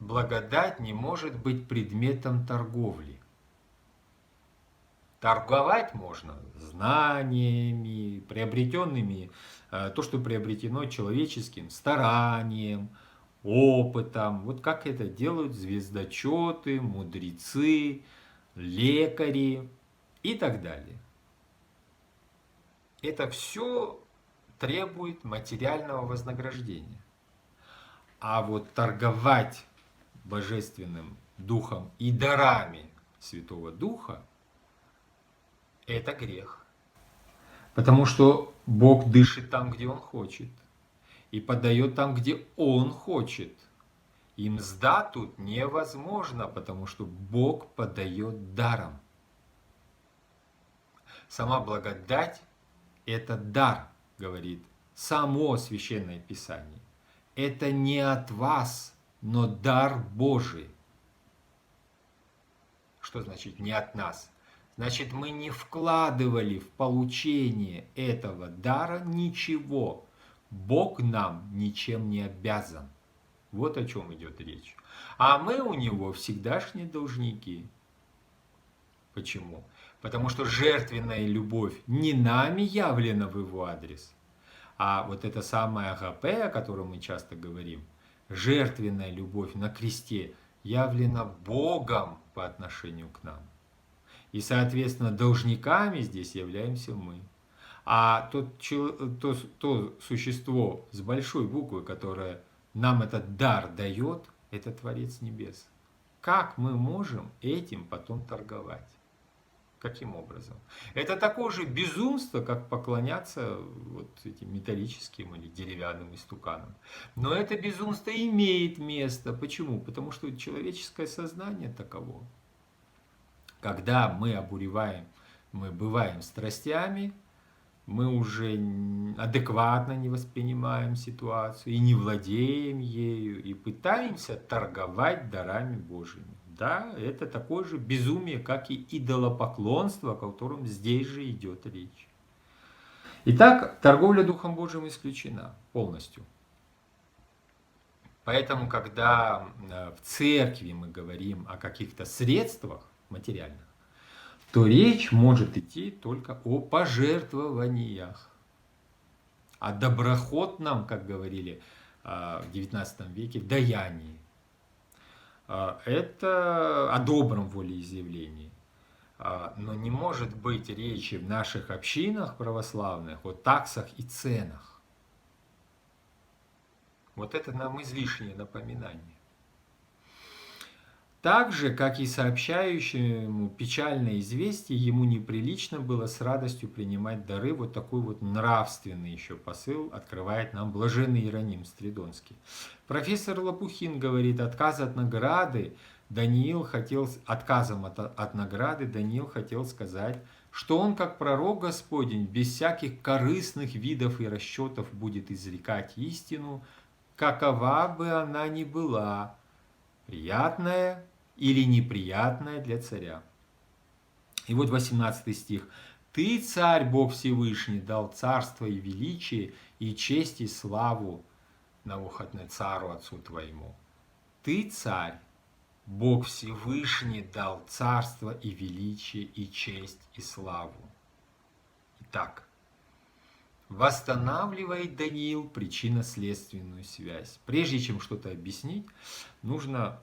Благодать не может быть предметом торговли. Торговать можно знаниями, приобретенными, то, что приобретено человеческим старанием, опытом. Вот как это делают звездочеты, мудрецы, лекари и так далее. Это все требует материального вознаграждения. А вот торговать Божественным Духом и дарами Святого Духа – это грех. Потому что Бог дышит там, где Он хочет, и подает там, где Он хочет. И мзда тут невозможно, потому что Бог подает даром. Сама благодать – это дар, говорит само Священное Писание. Это не от вас, но дар Божий. Что значит не от нас? Значит, мы не вкладывали в получение этого дара ничего. Бог нам ничем не обязан. Вот о чем идет речь. А мы у Него всегдашние должники. Почему? Потому что жертвенная любовь не нами явлена в Его адрес, а вот это самое агапе, о котором мы часто говорим, жертвенная любовь на кресте явлена Богом по отношению к нам. И, соответственно, должниками здесь являемся мы. А то существо с большой буквы, которое нам этот дар дает, это Творец Небес. Как мы можем этим потом торговать? Каким образом? Это такое же безумство, как поклоняться вот этим металлическим или деревянным истуканам. Но это безумство имеет место. Почему? Потому что человеческое сознание таково. Когда мы обуреваем, мы бываем страстями, мы уже адекватно не воспринимаем ситуацию и не владеем ею, и пытаемся торговать дарами Божьими. Да, это такое же безумие, как и идолопоклонство, о котором здесь же идет речь. Итак, торговля Духом Божьим исключена полностью. Поэтому, когда в церкви мы говорим о каких-то средствах материальных, то речь может идти только о пожертвованиях, о доброхотном, как говорили в XIX веке, даянии. Это о добром волеизъявлении. Но не может быть речи в наших общинах православных о таксах и ценах. Вот это нам излишнее напоминание. Так же, как и сообщающему печальное известие, ему неприлично было с радостью принимать дары. Вот такой вот нравственный еще посыл открывает нам блаженный Иероним Стридонский. Профессор Лопухин говорит, отказом от награды Даниил хотел сказать, что он, как пророк Господень, без всяких корыстных видов и расчетов будет изрекать истину, какова бы она ни была, приятная или неприятная для царя. И вот 18 стих. «Ты, царь Бог Всевышний, дал царство и величие, и честь, и славу Навуходоносору, отцу твоему». Ты, царь, Бог Всевышний, дал царство и величие, и честь, и славу. Итак, восстанавливает Даниил причинно-следственную связь. Прежде чем что-то объяснить, нужно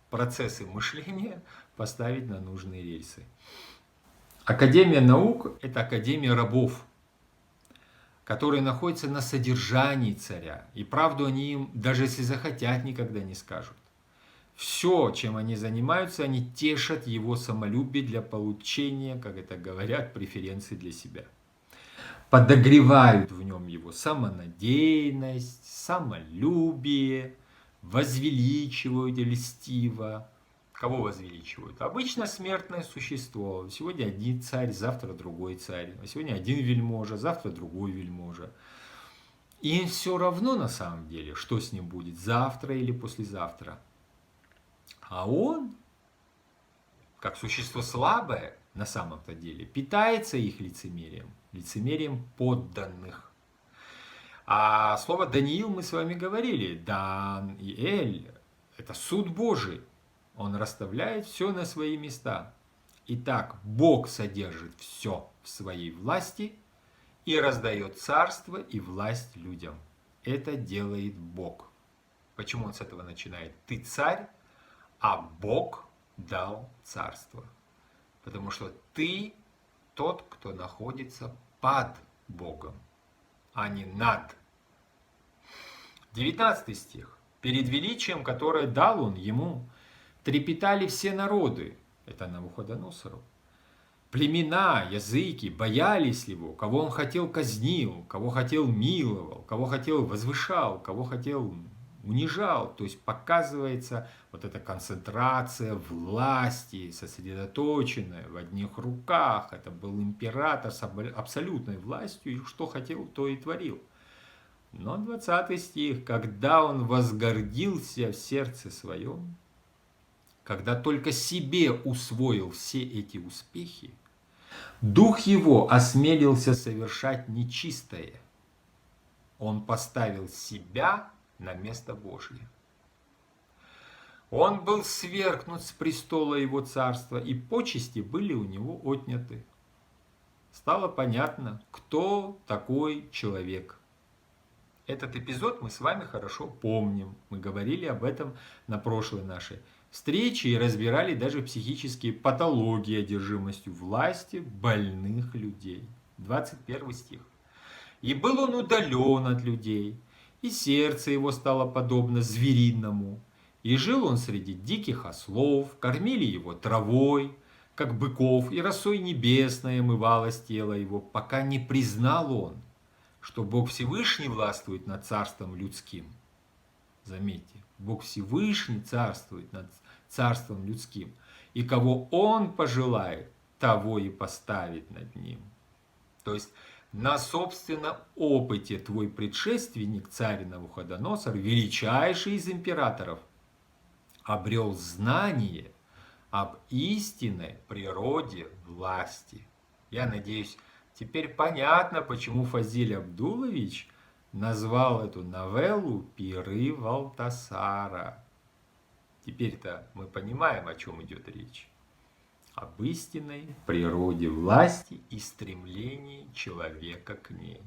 процессы мышления поставить на нужные рельсы. Академия наук – это академия рабов, которые находятся на содержании царя. И правду они им, даже если захотят, никогда не скажут. Все, чем они занимаются, они тешат его самолюбие для получения, как это говорят, преференций для себя. Подогревают в нем его самонадеянность, самолюбие, возвеличивают льстиво. Кого возвеличивают? Обычно смертное существо. Сегодня один царь, завтра другой царь. Сегодня один вельможа, завтра другой вельможа. И им все равно на самом деле, что с ним будет завтра или послезавтра. А он, как существо слабое, на самом-то деле, питается их лицемерием, лицемерием подданных. А слово Даниил мы с вами говорили. Дан и Эль – это суд Божий. Он расставляет все на свои места. Итак, Бог содержит все в своей власти и раздает царство и власть людям. Это делает Бог. Почему он с этого начинает? Ты царь, а Бог дал царство. Потому что ты тот, кто находится под Богом, а не над. 19 стих. «Перед величием, которое дал он ему, трепетали все народы». Это Навуходоносору. «Племена, языки боялись его, кого он хотел казнил, кого хотел миловал, кого хотел возвышал, кого хотел унижал». То есть показывается вот эта концентрация власти, сосредоточенная в одних руках. Это был император с абсолютной властью, и что хотел, то и творил. Но 20 стих, когда он возгордился в сердце своем, когда только себе усвоил все эти успехи, дух его осмелился совершать нечистое. Он поставил себя на место Божье. Он был свергнут с престола его царства, и почести были у него отняты. Стало понятно, кто такой человек. Этот эпизод мы с вами хорошо помним. Мы говорили об этом на прошлой нашей встрече и разбирали даже психические патологии одержимостью власти больных людей. 21 стих. «И был он удален от людей, и сердце его стало подобно звериному, и жил он среди диких ослов, кормили его травой, как быков, и росой небесной омывалось тело его, пока не признал он, что Бог Всевышний властвует над царством людским. Заметьте, Бог Всевышний царствует над царством людским, и кого Он пожелает, того и поставит над ним. То есть на собственном опыте твой предшественник, царь Навуходоносор, величайший из императоров, обрел знание об истинной природе власти. Я надеюсь, теперь понятно, почему Фазиль Абдулович назвал эту новеллу «Пиры Валтасара». Теперь-то мы понимаем, о чем идет речь. Об истинной природе власти и стремлении человека к ней.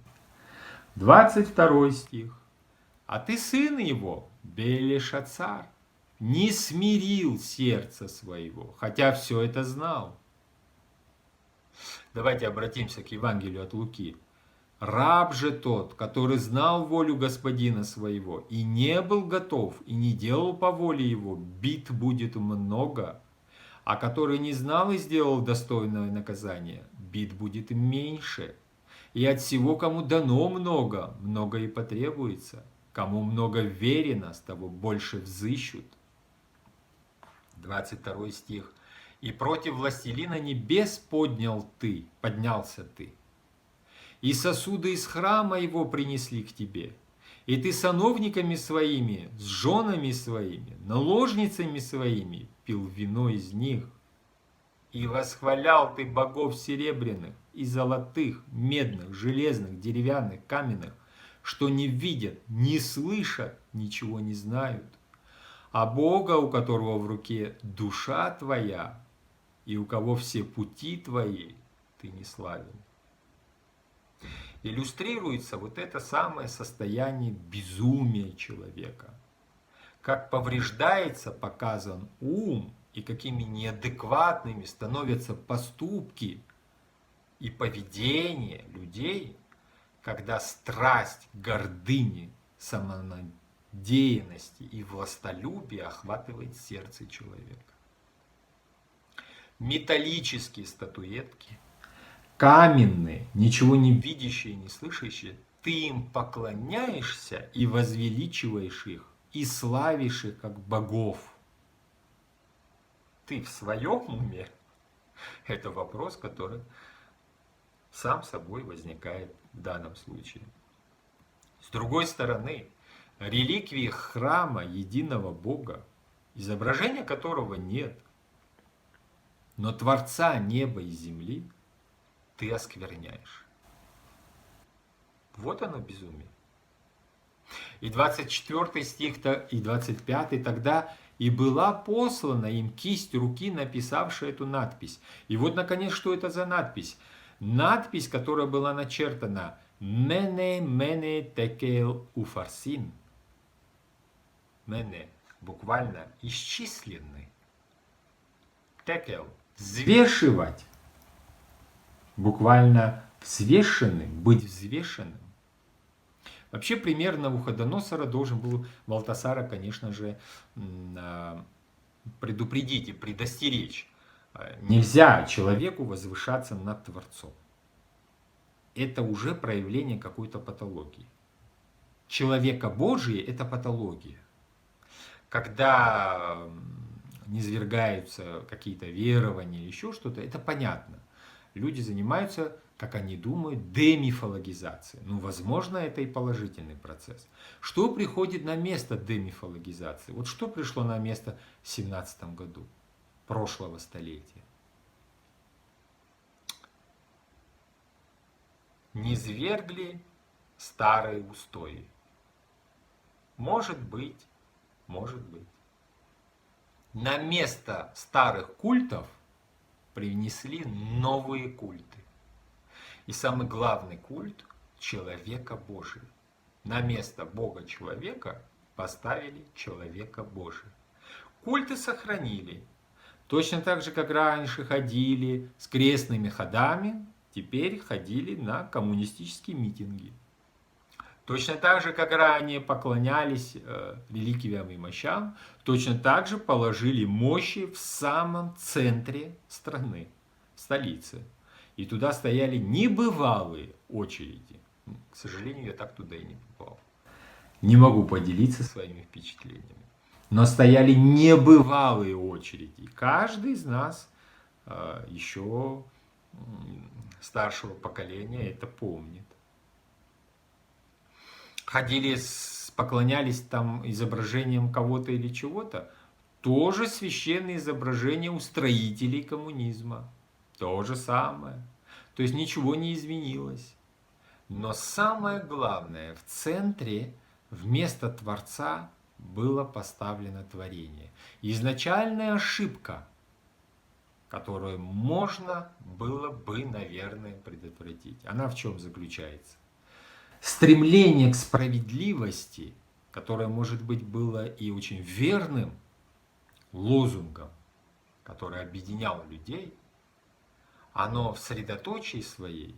22 стих. «А ты, сын его, Белешацар, не смирил сердце своего, хотя все это знал». Давайте обратимся к Евангелию от Луки. «Раб же тот, который знал волю господина своего, и не был готов, и не делал по воле его, бит будет много, а который не знал и сделал достойное наказание, бит будет меньше. И от всего, кому дано много, много и потребуется. Кому много верено, с того больше взыщут». 22 стих. «И против властелина небес поднялся ты, и сосуды из храма его принесли к тебе, и ты сановниками своими, с женами своими, наложницами своими пил вино из них. И восхвалял ты богов серебряных и золотых, медных, железных, деревянных, каменных, что не видят, не слышат, ничего не знают. А Бога, у которого в руке душа твоя, и у кого все пути твои, ты не славен». Иллюстрируется вот это самое состояние безумия человека. Как повреждается, показан ум, и какими неадекватными становятся поступки и поведение людей, когда страсть гордыни, самонадеянности и властолюбия охватывает сердце человека. Металлические статуэтки, каменные, ничего не видящие, не слышащие, ты им поклоняешься и возвеличиваешь их, и славишь их как богов. Ты в своем уме? Это вопрос, который сам собой возникает в данном случае. С другой стороны, реликвии храма единого Бога, изображения которого нет, но Творца неба и земли, ты оскверняешь. Вот оно безумие. И 24 стих и 25: «Тогда и была послана им кисть руки, написавшая эту надпись». И вот, наконец, что это за надпись? Надпись, которая была начертана «Мене, мене, текел, уфарсин». Мене, буквально исчисленный. Текел, взвешивать. Буквально взвешенным, быть взвешенным. Вообще пример Навуходоносора должен был Валтасара, конечно же, предупредить и предостеречь. Нельзя человеку возвышаться над Творцом. Это уже проявление какой-то патологии. Человека Божие – это патология. Когда низвергаются какие-то верования или еще что-то, это понятно. Люди занимаются, как они думают, демифологизацией. Ну, возможно, это и положительный процесс. Что приходит на место демифологизации? Вот что пришло на место в 17 году прошлого столетия? Низвергли старые устои. Может быть, может быть. На место старых культов привнесли новые культы. И самый главный культ – человека Божия. На место Бога человека поставили человека Божия. Культы сохранили. Точно так же, как раньше ходили с крестными ходами, теперь ходили на коммунистические митинги. Точно так же, как ранее поклонялись реликвиям и мощам, точно так же положили мощи в самом центре страны, столице. И туда стояли небывалые очереди. К сожалению, я так туда и не попал. Не могу поделиться своими впечатлениями. Но стояли небывалые очереди. Каждый из нас еще старшего поколения это помнит. Ходили, поклонялись там изображениям кого-то или чего-то. Тоже священные изображения у строителей коммунизма. То же самое. То есть ничего не изменилось. Но самое главное, в центре вместо Творца было поставлено творение. Изначальная ошибка, которую можно было бы, наверное, предотвратить. Она в чем заключается? Стремление к справедливости, которое, может быть, было и очень верным лозунгом, который объединял людей, оно в средоточии своей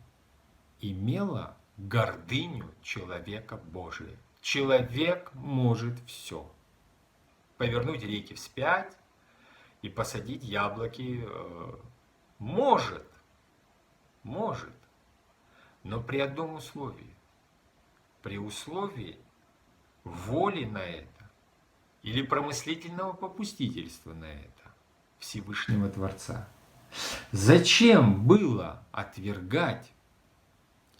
имело гордыню человека Божия. Человек может все. Повернуть реки вспять и посадить яблоки может. Может. Но при одном условии. При условии воли на это или промыслительного попустительства на это Всевышнего Творца. Зачем было отвергать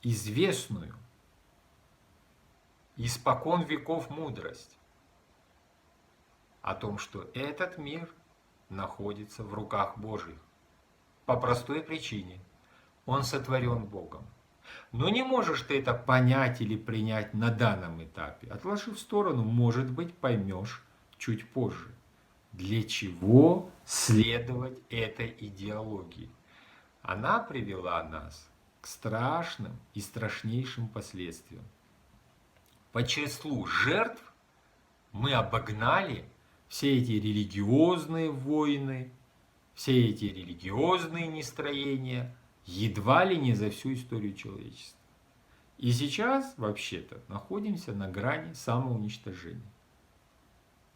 известную испокон веков мудрость о том, что этот мир находится в руках Божьих? По простой причине. Он сотворен Богом. Но не можешь ты это понять или принять на данном этапе. Отложи в сторону, может быть, поймешь чуть позже. Для чего следовать этой идеологии? Она привела нас к страшным и страшнейшим последствиям. По числу жертв мы обогнали все эти религиозные войны, все эти религиозные нестроения, едва ли не за всю историю человечества. И сейчас, вообще-то, находимся на грани самоуничтожения.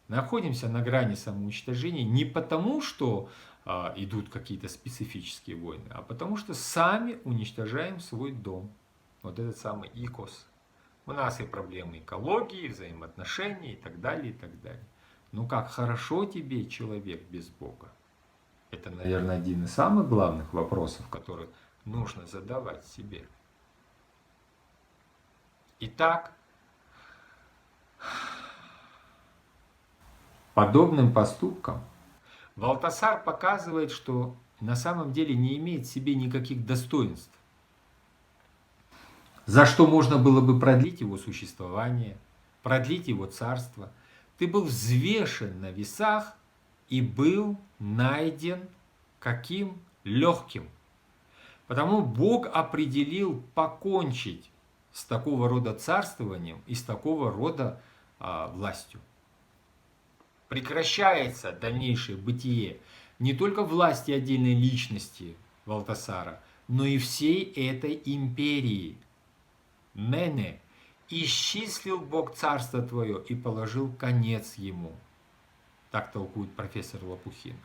Находимся на грани самоуничтожения не потому, что идут какие-то специфические войны, а потому что сами уничтожаем свой дом. Вот этот самый икос. У нас и проблемы экологии, взаимоотношений и так далее, и так далее. Ну как хорошо тебе, человек без Бога? Это, наверное, один из самых главных вопросов, которые нужно задавать себе. Итак, подобным поступком Валтасар показывает, что на самом деле не имеет в себе никаких достоинств, за что можно было бы продлить его существование, продлить его царство. Ты был взвешен на весах и был найден каким? Легким. Потому Бог определил покончить с такого рода царствованием и с такого рода властью. Прекращается дальнейшее бытие не только власти отдельной личности Валтасара, но и всей этой империи. Мене, исчислил Бог царство твое и положил конец ему. Так толкует профессор Лопухин.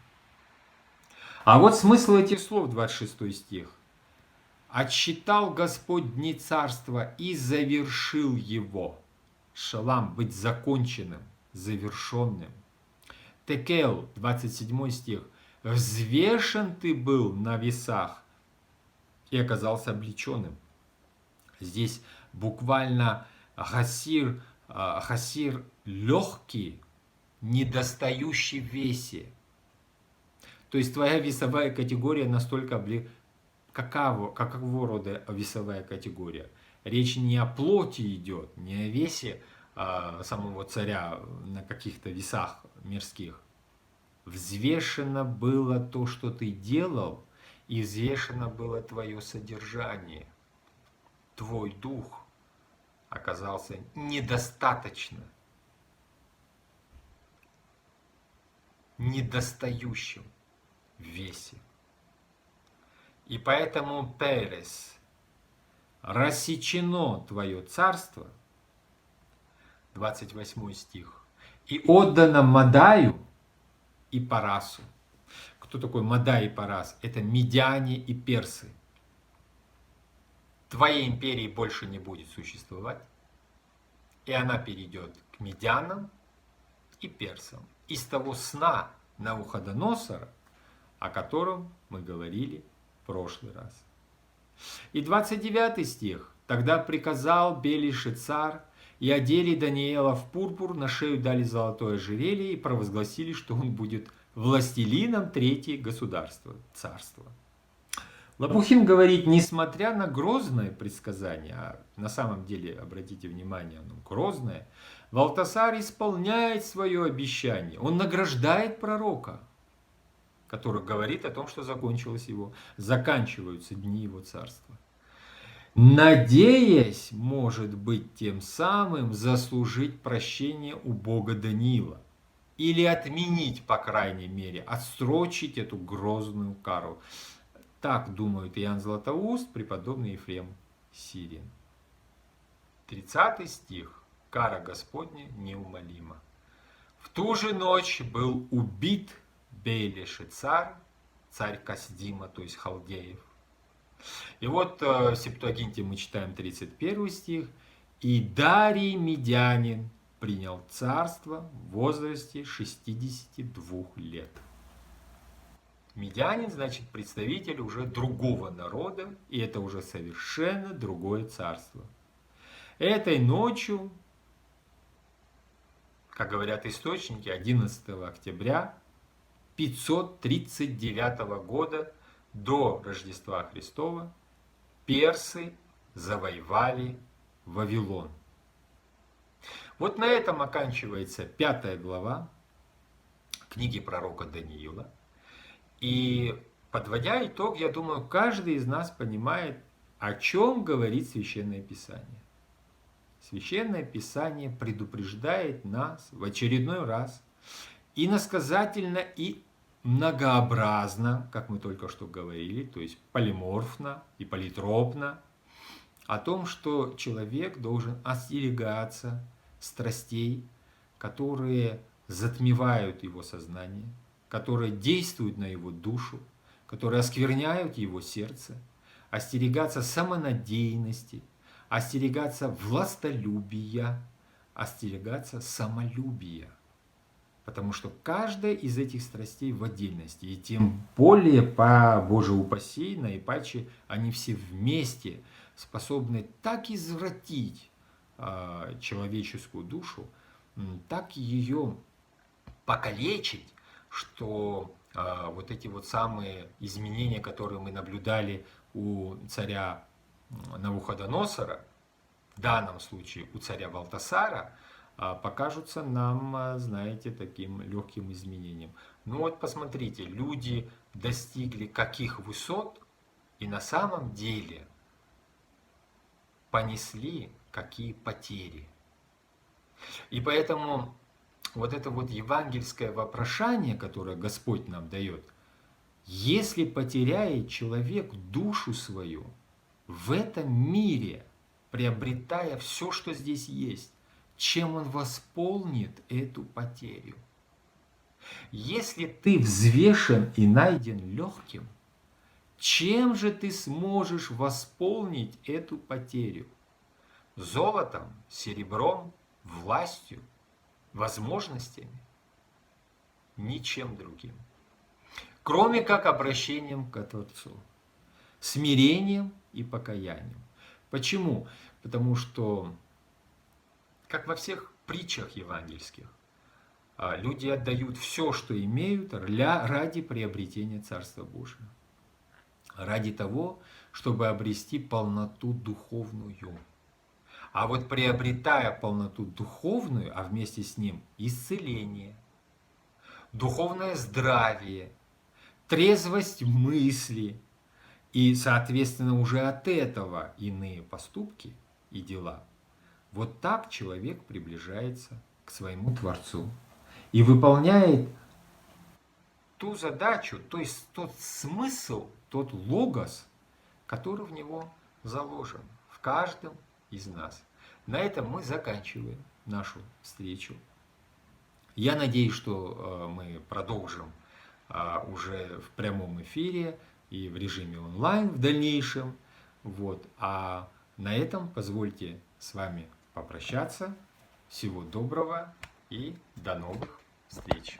А вот смысл этих слов, 26 стих. «Отсчитал Господь дни царства и завершил его». Шалам, быть законченным, завершенным. Текел, 27 стих. «Взвешен ты был на весах и оказался облеченным». Здесь буквально хасир легкий, недостающий в весе. То есть твоя весовая категория настолько какого рода весовая категория? Речь не о плоти идет, не о весе самого царя на каких-то весах мирских. Взвешено было то, что ты делал, и взвешено было твое содержание. Твой дух оказался недостаточно, недостающим в весе. И поэтому, Перес, рассечено твое царство 28 стих. «И отдано Мадаю и Парасу». Кто такой Мадай и Парас? Это медяне и персы. Твоей империи больше не будет существовать, и она перейдет к медянам и персам. Из того сна Навуходоносора, о котором мы говорили в прошлый раз. И 29 стих. «Тогда приказал Белишицар, и одели Даниила в пурпур, на шею дали золотое ожерелье и провозгласили, что он будет властелином третьего государства, царства». Лопухин говорит, несмотря на грозное предсказание, а на самом деле, обратите внимание, оно грозное, Валтасар исполняет свое обещание, он награждает пророка, который говорит о том, что заканчиваются дни его царства. Надеясь, может быть, тем самым заслужить прощение у Бога Даниила. Или отменить, по крайней мере, отсрочить эту грозную кару. Так думают Иоанн Златоуст, преподобный Ефрем Сирин. 30 стих. Кара Господня неумолима. В ту же ночь был убит Белишицар, царь Касдима, то есть халдеев. И вот в Септуагинте мы читаем 31 стих. «И Дарий Медянин принял царство в возрасте 62 лет». Медянин, значит, представитель уже другого народа, и это уже совершенно другое царство. Этой ночью, как говорят источники, 11 октября 539 года до Рождества Христова персы завоевали Вавилон. Вот на этом оканчивается 5 глава книги пророка Даниила. И подводя итог, я думаю, каждый из нас понимает, о чем говорит Священное Писание. Священное Писание предупреждает нас в очередной раз иносказательно и многообразно, как мы только что говорили, то есть полиморфно и политропно, о том, что человек должен остерегаться страстей, которые затмевают его сознание, которые действуют на его душу, которые оскверняют его сердце, остерегаться самонадеянности, остерегаться властолюбия, остерегаться самолюбия. Потому что каждая из этих страстей в отдельности, и тем более, по Боже упаси, наипаче, они все вместе способны так извратить человеческую душу, так ее покалечить, что вот эти вот самые изменения, которые мы наблюдали у царя Навуходоносора, в данном случае у царя Валтасара, покажутся нам, знаете, таким легким изменением. Ну вот посмотрите, люди достигли каких высот и на самом деле понесли какие потери. И поэтому вот это вот евангельское вопрошание, которое Господь нам дает, если потеряет человек душу свою в этом мире, приобретая все, что здесь есть, чем он восполнит эту потерю? Если ты взвешен и найден легким, чем же ты сможешь восполнить эту потерю? Золотом, серебром, властью, возможностями? Ничем другим. Кроме как обращением к Творцу, смирением и покаянием. Почему? Потому что, как во всех притчах евангельских, люди отдают все, что имеют, ради приобретения Царства Божьего. Ради того, чтобы обрести полноту духовную. А вот приобретая полноту духовную, а вместе с ним исцеление, духовное здравие, трезвость мысли и, соответственно, уже от этого иные поступки и дела, вот так человек приближается к своему Творцу и выполняет ту задачу, то есть тот смысл, тот логос, который в него заложен, в каждом из нас. На этом мы заканчиваем нашу встречу. Я надеюсь, что мы продолжим уже в прямом эфире и в режиме онлайн в дальнейшем. Вот. А на этом позвольте с вами попрощаться. Всего доброго и до новых встреч.